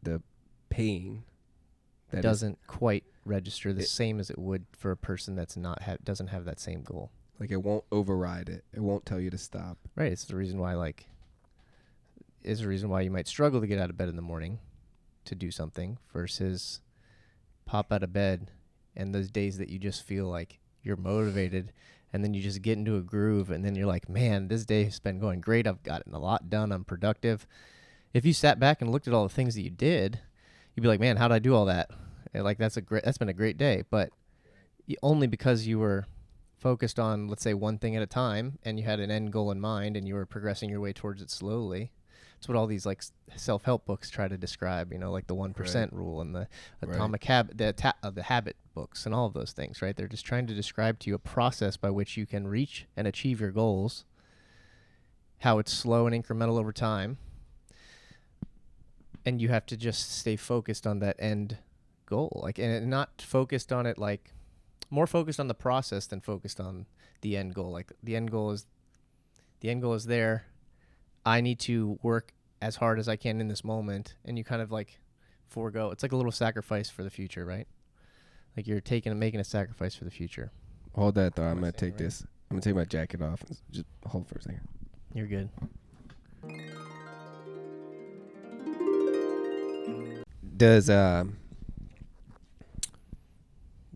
the pain that doesn't quite register the same as it would for a person that's doesn't have that same goal. Like, it won't override it. It won't tell you to stop. Right. It's the reason why you might struggle to get out of bed in the morning to do something, versus pop out of bed, and those days that you just feel like you're motivated, and then you just get into a groove, and then you're like, man, this day has been going great. I've gotten a lot done. I'm productive. If you sat back and looked at all the things that you did, you'd be like, man, how'd I do all that? And like, that's been a great day. But only because you were focused on, let's say, one thing at a time, and you had an end goal in mind, and you were progressing your way towards it slowly. It's what all these like self-help books try to describe, like the 1% rule and the atomic habit, the habit books, and all of those things, right? They're just trying to describe to you a process by which you can reach and achieve your goals, how it's slow and incremental over time, and you have to just stay focused on that end goal, like, and not focused on it, like more focused on the process than focused on the end goal. Like, the end goal is there. I need to work as hard as I can in this moment, and you kind of like forego. It's like a little sacrifice for the future, right? Like, you're making a sacrifice for the future. Hold that thought. I'm going to take this. I'm going to take my jacket off. Just hold for a second. You're good.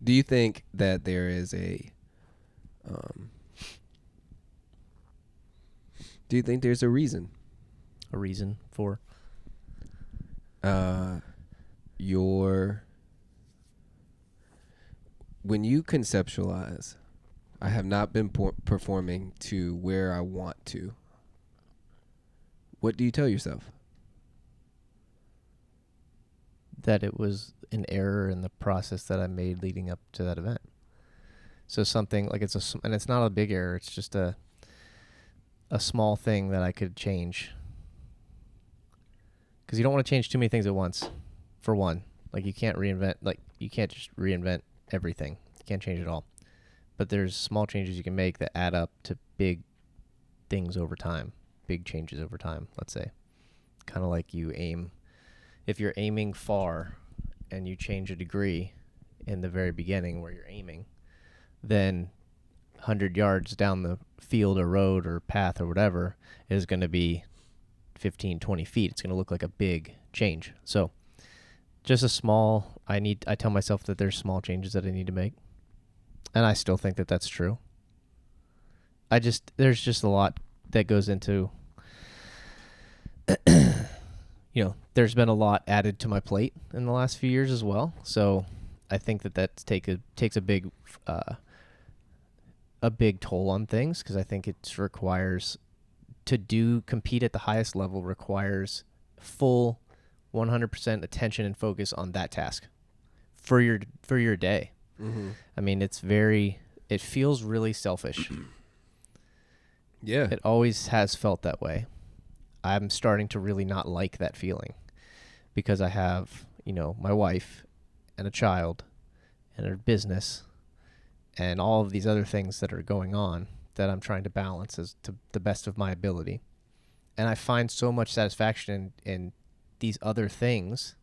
Do you think that there is do you think there's a reason? A reason for? When you conceptualize, I have not been performing to where I want to, what do you tell yourself? That it was an error in the process that I made leading up to that event. So something like and it's not a big error. It's just a small thing that I could change. Because you don't want to change too many things at once. For one, like, you can't just reinvent everything. You can't change it all. But there's small changes you can make that add up to big things over time, big changes over time, let's say. Kind of like if you're aiming far and you change a degree in the very beginning where you're aiming, then 100 yards down the field or road or path or whatever is going to be 15, 20 feet. It's going to look like a big change. So just I tell myself that there's small changes that I need to make. And I still think that that's true. There's just a lot that goes into, there's been a lot added to my plate in the last few years as well. So I think that takes a big toll on things, because I think it requires compete at the highest level requires full 100% attention and focus on that task for your day. Mm-hmm. I mean, it feels really selfish. Yeah. It always has felt that way. I'm starting to really not like that feeling, because I have, my wife and a child and a business and all of these other things that are going on that I'm trying to balance as to the best of my ability. And I find so much satisfaction in these other things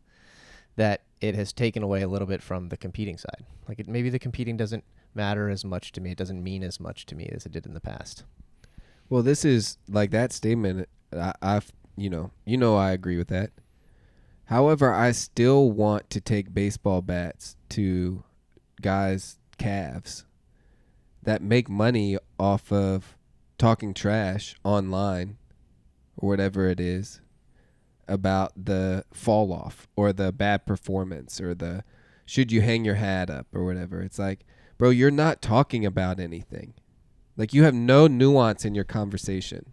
that it has taken away a little bit from the competing side. Like, maybe the competing doesn't matter as much to me. It doesn't mean as much to me as it did in the past. Well, this is like that statement. I've I agree with that. However, I still want to take baseball bats to guys' calves that make money off of talking trash online or whatever it is about the fall off or the bad performance or the should you hang your hat up or whatever. It's like, bro, you're not talking about anything. Like, you have no nuance in your conversation.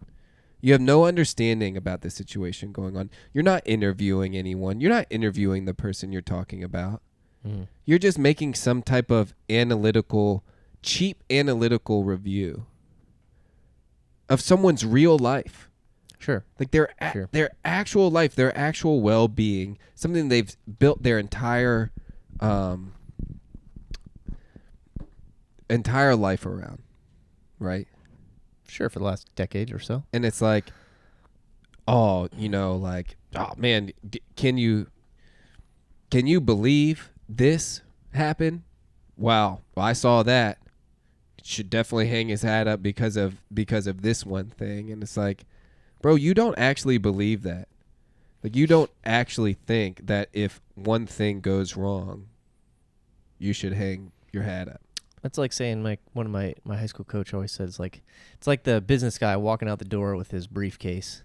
You have no understanding about the situation going on. You're not interviewing anyone. You're not interviewing the person you're talking about. Mm. You're just making some type of cheap analytical review of someone's real life. Sure. Like their actual life, their actual well-being, something they've built their entire life around, right? Sure, for the last decade or so. And it's like, oh man, can you believe this happened? Wow, well, I saw that. Should definitely hang his hat up because of this one thing. And it's like, bro, you don't actually believe that. Like, you don't actually think that if one thing goes wrong, you should hang your hat up. That's like saying, like, one of my high school coach always says, like, it's like the business guy walking out the door with his briefcase,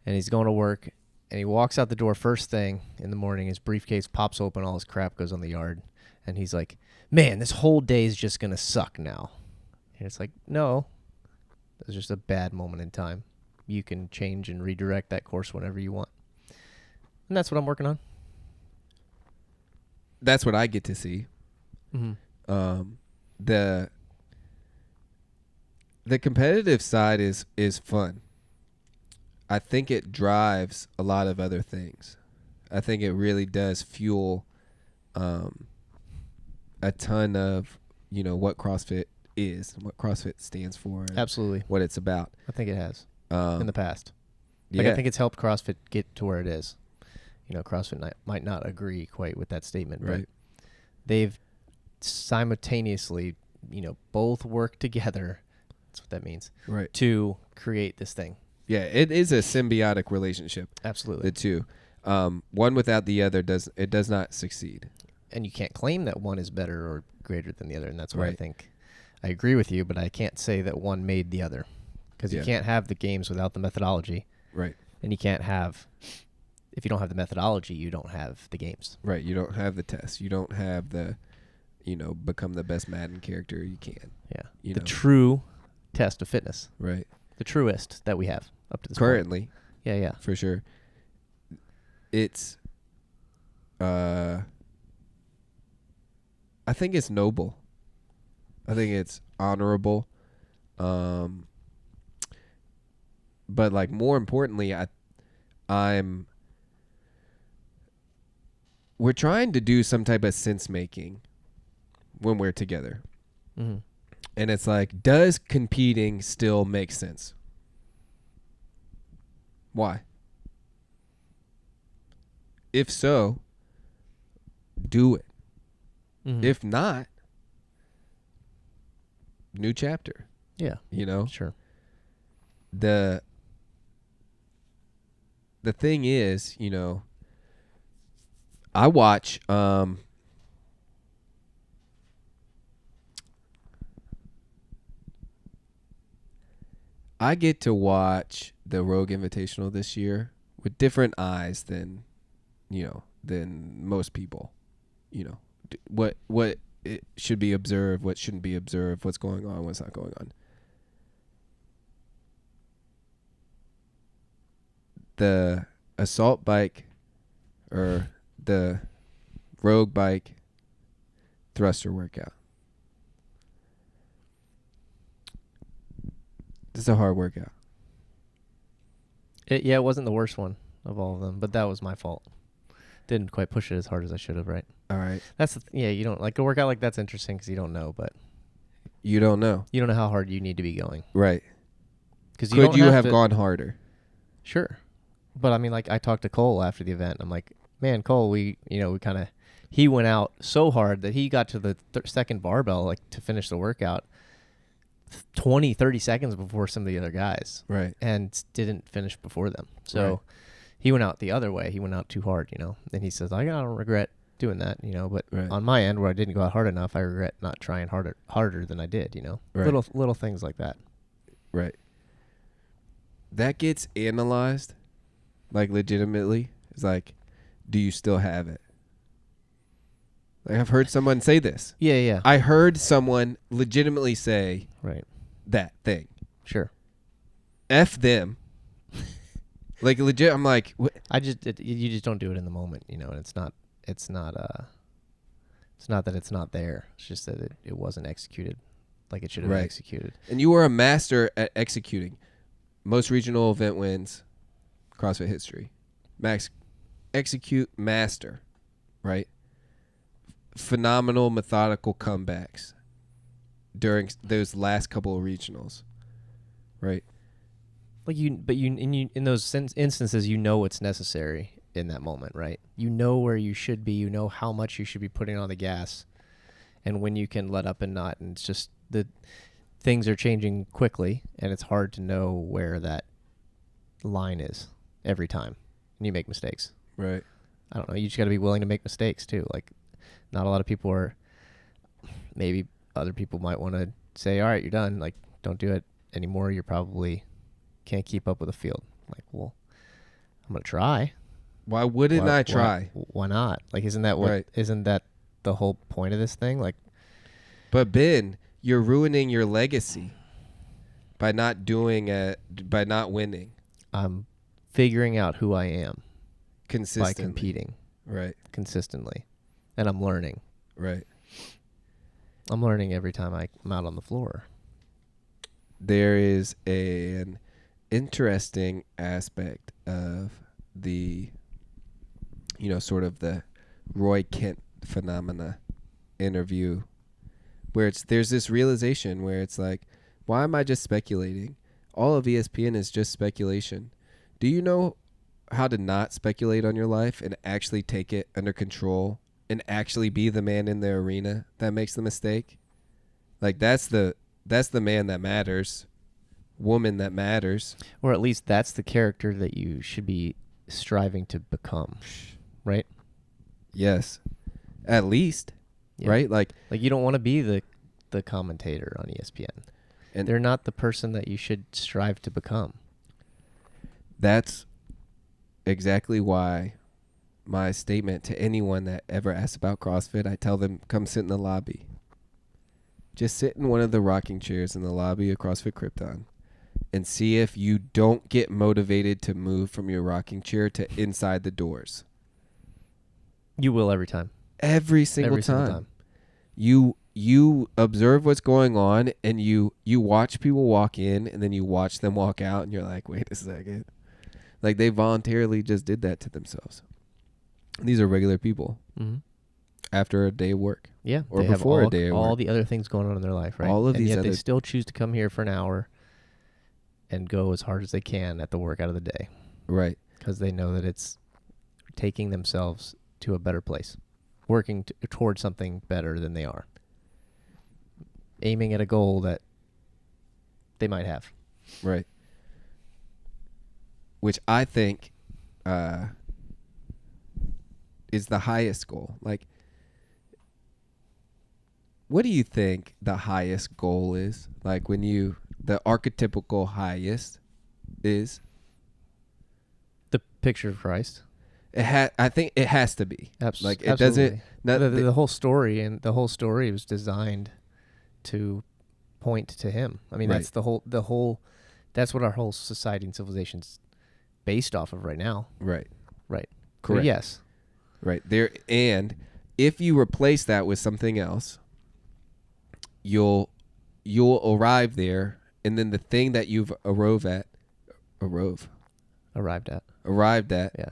and he's going to work, and he walks out the door first thing in the morning, his briefcase pops open, all his crap goes on the yard, and he's like, man, this whole day is just going to suck now. And it's like, no, it was just a bad moment in time. You can change and redirect that course whenever you want. And that's what I'm working on. That's what I get to see. Mm-hmm. The competitive side is fun. I think it drives a lot of other things. I think it really does fuel a ton of what CrossFit is and what CrossFit stands for. And Absolutely. what it's about. I think it has in the past. Like, Yeah. I think it's helped CrossFit get to where it is. CrossFit might not agree quite with that statement, Right. but they've simultaneously, both work together. That's what that means. Right. To create this thing. Yeah, it is a symbiotic relationship. Absolutely. The two. One without the other does not succeed. And you can't claim that one is better or greater than the other, and that's why I Right. think I agree with you, but I can't say that one made the other, because you can't have the games without the methodology. Right. And you can't have, if you don't have the methodology, you don't have the games. Right. You don't have the test. You don't have the, become the best Madden character you can. Yeah. The true test of fitness. Right. The truest that we have up to this point. Currently. Yeah. For sure. It's, I think it's noble. I think it's honorable. But like, more importantly, we're trying to do some type of sense making when we're together. Mm-hmm. And it's like, does competing still make sense? Why? If so, do it. Mm-hmm. If not, new chapter. Yeah. Sure. The thing is, I watch I get to watch the Rogue Invitational this year with different eyes than most people. What it should be observed, what shouldn't be observed, what's going on, what's not going on. The assault bike or the Rogue bike thruster workout. This is a hard workout. It wasn't the worst one of all of them, but that was my fault. Didn't quite push it as hard as I should have, right? All right. You don't like a workout like that's interesting because you don't know, but you don't know how hard you need to be going, right? Because could you have gone harder? Sure, but I mean, like I talked to Cole after the event. I'm like, man, Cole, he went out so hard that he got to the second barbell like to finish the workout 20-30 seconds before some of the other guys, right? And didn't finish before them. So right. He went out the other way. He went out too hard, And he says, I don't regret doing that, But right. on my end, where I didn't go out hard enough, I regret not trying harder than I did, Right. Little things like that. Right. That gets analyzed, like legitimately. It's like, do you still have it? Like I've heard someone say this. Yeah. I heard someone legitimately say right that thing. Sure. F them. Like legit, I'm like, what? You just don't do it in the moment, and it's not that it's not there. It's just that it wasn't executed like it should have been executed. And you were a master at executing. Most regional event wins, CrossFit history. Max, execute master, right? Phenomenal methodical comebacks during those last couple of regionals, right? Like in those instances, what's necessary in that moment, right? You know where you should be. You know how much you should be putting on the gas, and when you can let up and not. And it's just the things are changing quickly, and it's hard to know where that line is every time, and you make mistakes. Right. I don't know. You just got to be willing to make mistakes too. Like, not a lot of people are. Maybe other people might want to say, "All right, you're done. Like, don't do it anymore. You're probably." Can't keep up with the field. Like, well, I'm gonna try. Why wouldn't I try? Why not? Like, isn't that the whole point of this thing? Like, but Ben, you're ruining your legacy by not doing it, by not winning. I'm figuring out who I am consistently by competing, right? Consistently, and I'm learning. Right. I'm learning every time I'm out on the floor. There is an interesting aspect of the, sort of the Roy Kent phenomena interview where there's this realization where it's like, why am I just speculating? All of ESPN is just speculation. Do you know how to not speculate on your life and actually take it under control and actually be the man in the arena that makes the mistake? Like that's the man that matters. Woman that matters, or at least that's the character that you should be striving to become, right? Yes, at least, right? Like you don't want to be the commentator on ESPN, and they're not the person that you should strive to become. That's exactly why my statement to anyone that ever asks about CrossFit, I tell them, come sit in the lobby. Just sit in one of the rocking chairs in the lobby of CrossFit Krypton. And see if you don't get motivated to move from your rocking chair to inside the doors. You will every time. Every single time. You observe what's going on, and you watch people walk in, and then you watch them walk out, and you're like, wait a second. Like they voluntarily just did that to themselves. And these are regular people. Mm-hmm. After a day of work. Yeah. Or before a day of work. All the other things going on in their life, right? All of these yet other... they still choose to come here for an hour and go as hard as they can at the workout of the day. Right. Because they know that it's taking themselves to a better place. Working towards something better than they are. Aiming at a goal that they might have. Right. Which I think is the highest goal. Like, what do you think the highest goal is? Like when you the archetypical highest is? The picture of Christ. I think it has to be. Like it doesn't. The whole story was designed to point to him. I mean, that's the whole. That's what our whole society and civilization's based off of right now. Right. Right. Correct. But yes. Right there, and if you replace that with something else, you'll arrive there, and then the thing that you've arrived at, Yeah.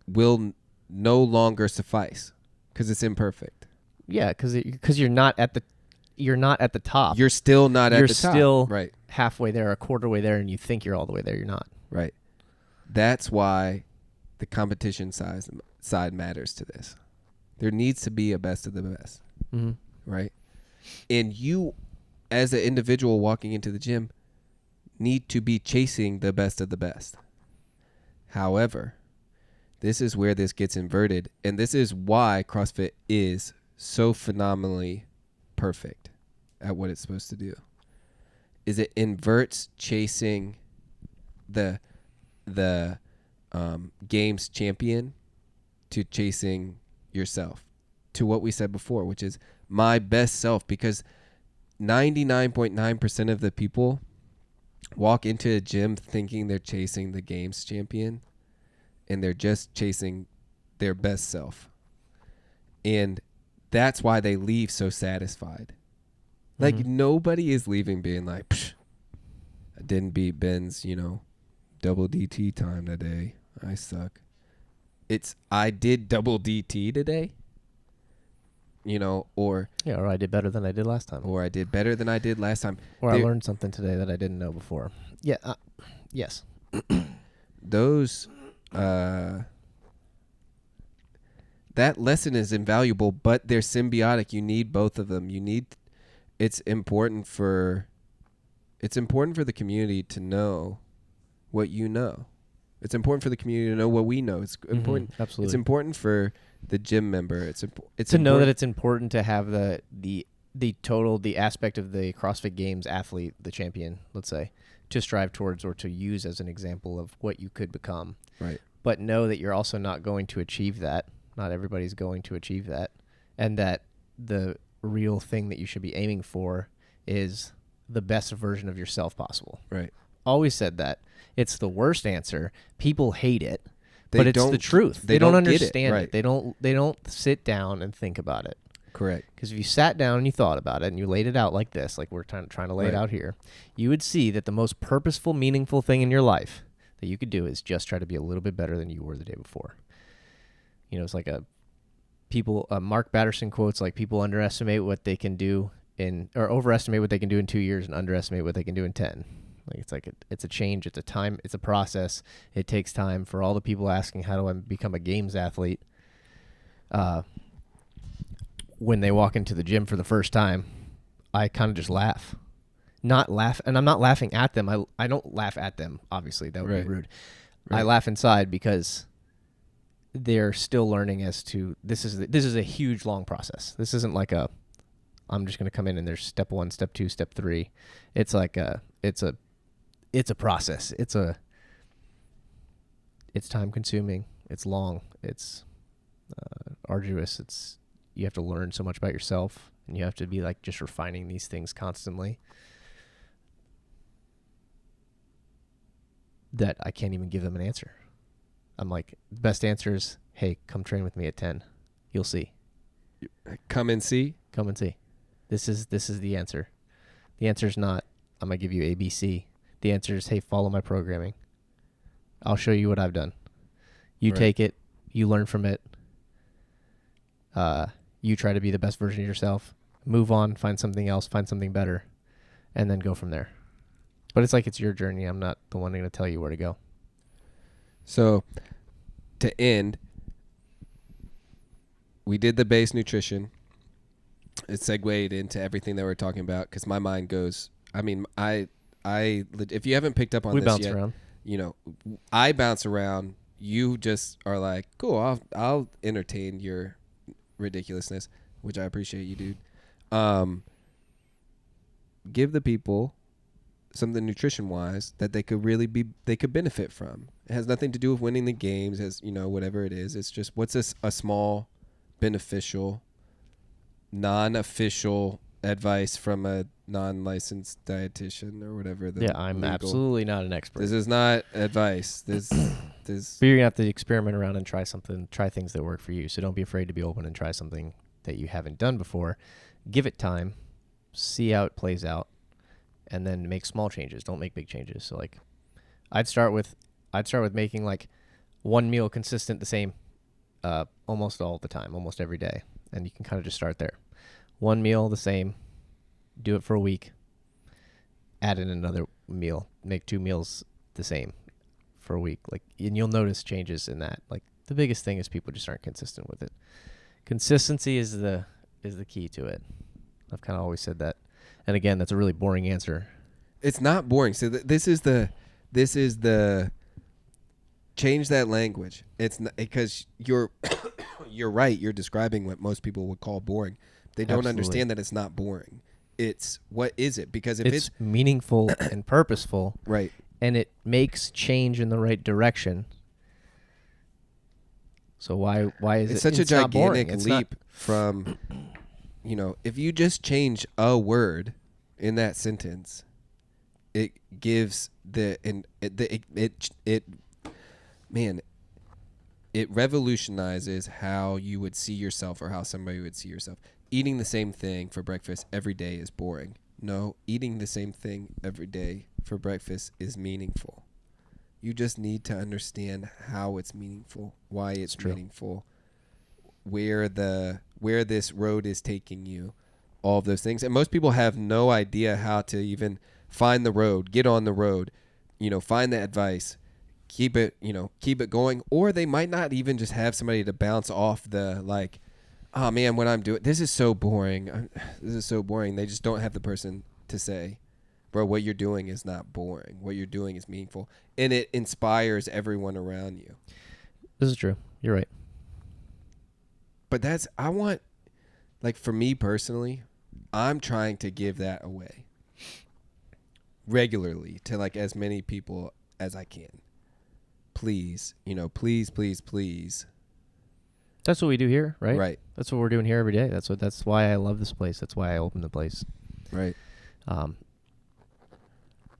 will no longer suffice because it's imperfect. Yeah, because you're not at the top. You're still not at the top. You're still right. halfway there, a quarter way there, and you think you're all the way there. You're not. Right. That's why the competition side matters to this. There needs to be a best of the best. Mm-hmm. Right. And you, as an individual walking into the gym, need to be chasing the best of the best. However, this is where this gets inverted, and this is why CrossFit is so phenomenally perfect at what it's supposed to do. Is it inverts chasing the games champion to chasing yourself, to what we said before, which is my best self, because 99.9% of the people walk into a gym thinking they're chasing the games champion, and they're just chasing their best self. And that's why they leave so satisfied. Like, nobody is leaving being like, Psh, I didn't beat Ben's, double DT time today. I suck. It's, I did double DT today. Or I did better than I did last time. Or I did better than I did last time. Or I learned something today that I didn't know before. Yeah. Yes. Those, that lesson is invaluable, but they're symbiotic. You need both of them. It's important for the community to know what you know. It's important for the community to know what we know. It's important. Absolutely. It's important for the gym member. It's to know that it's important to have the aspect of the CrossFit Games athlete, the champion, let's say, to strive towards or to use as an example of what you could become. Right. But know that you're also not going to achieve that. Not everybody's going to achieve that. And that the real thing that you should be aiming for is the best version of yourself possible. Right. Always said that. It's the worst answer. People hate it, but it's the truth. They don't understand it. They don't sit down and think about it. Correct. Because if you sat down and you thought about it and you laid it out like this, like we're trying to lay it out here, you would see that the most purposeful, meaningful thing in your life that you could do is just try to be a little bit better than you were the day before. It's like Mark Batterson quotes, like, people underestimate what they can do or overestimate what they can do in 2 years and underestimate what they can do in 10. It's a change. It's a time. It's a process. It takes time. For all the people asking, how do I become a games athlete? When they walk into the gym for the first time, I kind of just laugh. And I'm not laughing at them. I don't laugh at them, obviously. That would be rude. Right. I laugh inside because they're still learning as to this is a huge, long process. This isn't like I'm just going to come in and there's step 1, step 2, step 3. It's like it's a process. It's time consuming. It's long. It's arduous. You have to learn so much about yourself, and you have to be like just refining these things constantly that I can't even give them an answer. I'm like, the best answer is, hey, come train with me at 10. You'll see. Come and see. Come and see. This is the answer. The answer is not, I'm going to give you ABC. The answer is, hey, follow my programming. I'll show you what I've done. You take it. You learn from it. You try to be the best version of yourself. Move on. Find something else. Find something better. And then go from there. But it's like it's your journey. I'm not the one going to tell you where to go. So, to end, we did the base nutrition. It segued into everything that we're talking about because my mind goes. I mean, if you haven't picked up on this yet, we bounce around. I bounce around. You just are like, cool. I'll entertain your ridiculousness, which I appreciate you, dude. Give the people something nutrition wise that they could benefit from. It has nothing to do with winning the games, as you know, whatever it is. It's just what's a small beneficial non-official advice from a non-licensed dietitian or whatever. I'm absolutely not an expert. This is not advice. This But you're gonna have to experiment around and try things that work for you. So don't be afraid to be open and try something that you haven't done before. Give it time, see how it plays out, and then make small changes. Don't make big changes. So like, I'd start with making like one meal consistent, the same, almost all the time, almost every day, and you can kind of just start there. One meal the same, do it for a week. Add in another meal, make 2 meals the same for a week, like, and you'll notice changes in that. Like, the biggest thing is people just aren't consistent with it. Consistency is the key to it. I've kind of always said that. And again, that's a really boring answer. It's not boring. So this is the change that language. It's not, because you're right. You're describing what most people would call boring. They don't understand that it's not boring. It's what is it? Because if it's meaningful and purposeful, right, and it makes change in the right direction. So why is it's it such a gigantic leap not from, you know, if you just change a word in that sentence, it gives it revolutionizes how you would see yourself or how somebody would see yourself. Eating the same thing for breakfast every day is boring. No, eating the same thing every day for breakfast is meaningful. You just need to understand how it's meaningful, why it's meaningful, where this road is taking you, all of those things. And most people have no idea how to even find the road, get on the road, you know, find the advice, keep it going. Or they might not even just have somebody to bounce off the, like, oh man, what I'm doing, this is so boring. They just don't have the person to say, bro, what you're doing is not boring. What you're doing is meaningful. And it inspires everyone around you. This is true. You're right. But for me personally, I'm trying to give that away regularly to like as many people as I can. Please, please. That's what we do here, right? Right. That's what we're doing here every day. That's why I love this place. That's why I opened the place. Right.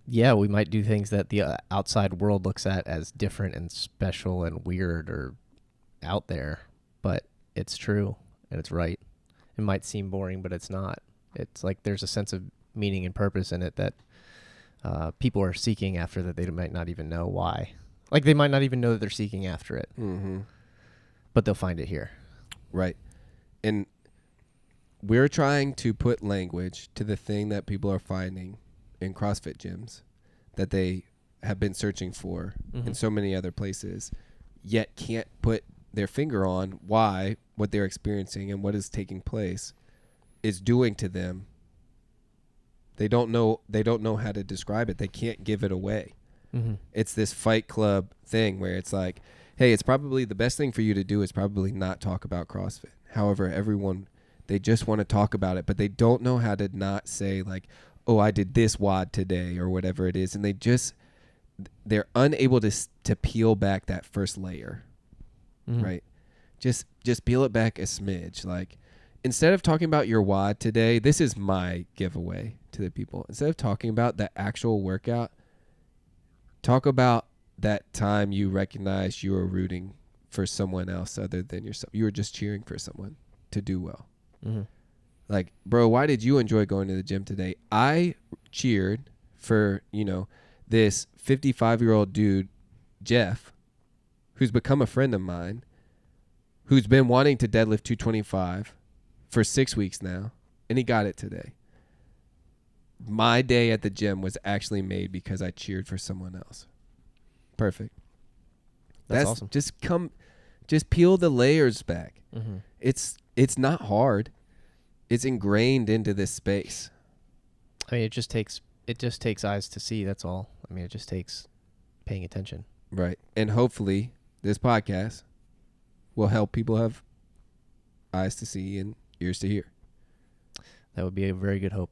Yeah, we might do things that the outside world looks at as different and special and weird or out there, but it's true and it's right. It might seem boring, but it's not. It's like there's a sense of meaning and purpose in it that people are seeking after that they might not even know why. Like they might not even know that they're seeking after it, but they'll find it here. Right. And we're trying to put language to the thing that people are finding in CrossFit gyms that they have been searching for in so many other places, yet can't put their finger on why what they're experiencing and what is taking place is doing to them. They don't know how to describe it. They can't give it away. It's this Fight Club thing where it's like, hey, it's probably the best thing for you to do is probably not talk about CrossFit. However, they just want to talk about it, but they don't know how to not say like, oh, I did this WOD today or whatever it is. And they're unable to peel back that first layer, right? Just peel it back a smidge. Like instead of talking about your WOD today, this is my giveaway to the people. Instead of talking about the actual workout, talk about that time you recognized you were rooting for someone else other than yourself. You were just cheering for someone to do well. Like, bro, why did you enjoy going to the gym today? I cheered for, this 55-year-old dude, Jeff, who's become a friend of mine, who's been wanting to deadlift 225 for 6 weeks now, and he got it today. My day at the gym was actually made because I cheered for someone else. Perfect. That's awesome. Just peel the layers back. It's not hard. It's ingrained into this space. I mean, it just takes eyes to see. That's all. I mean, it just takes paying attention. Right. And hopefully this podcast will help people have eyes to see and ears to hear. That would be a very good hope.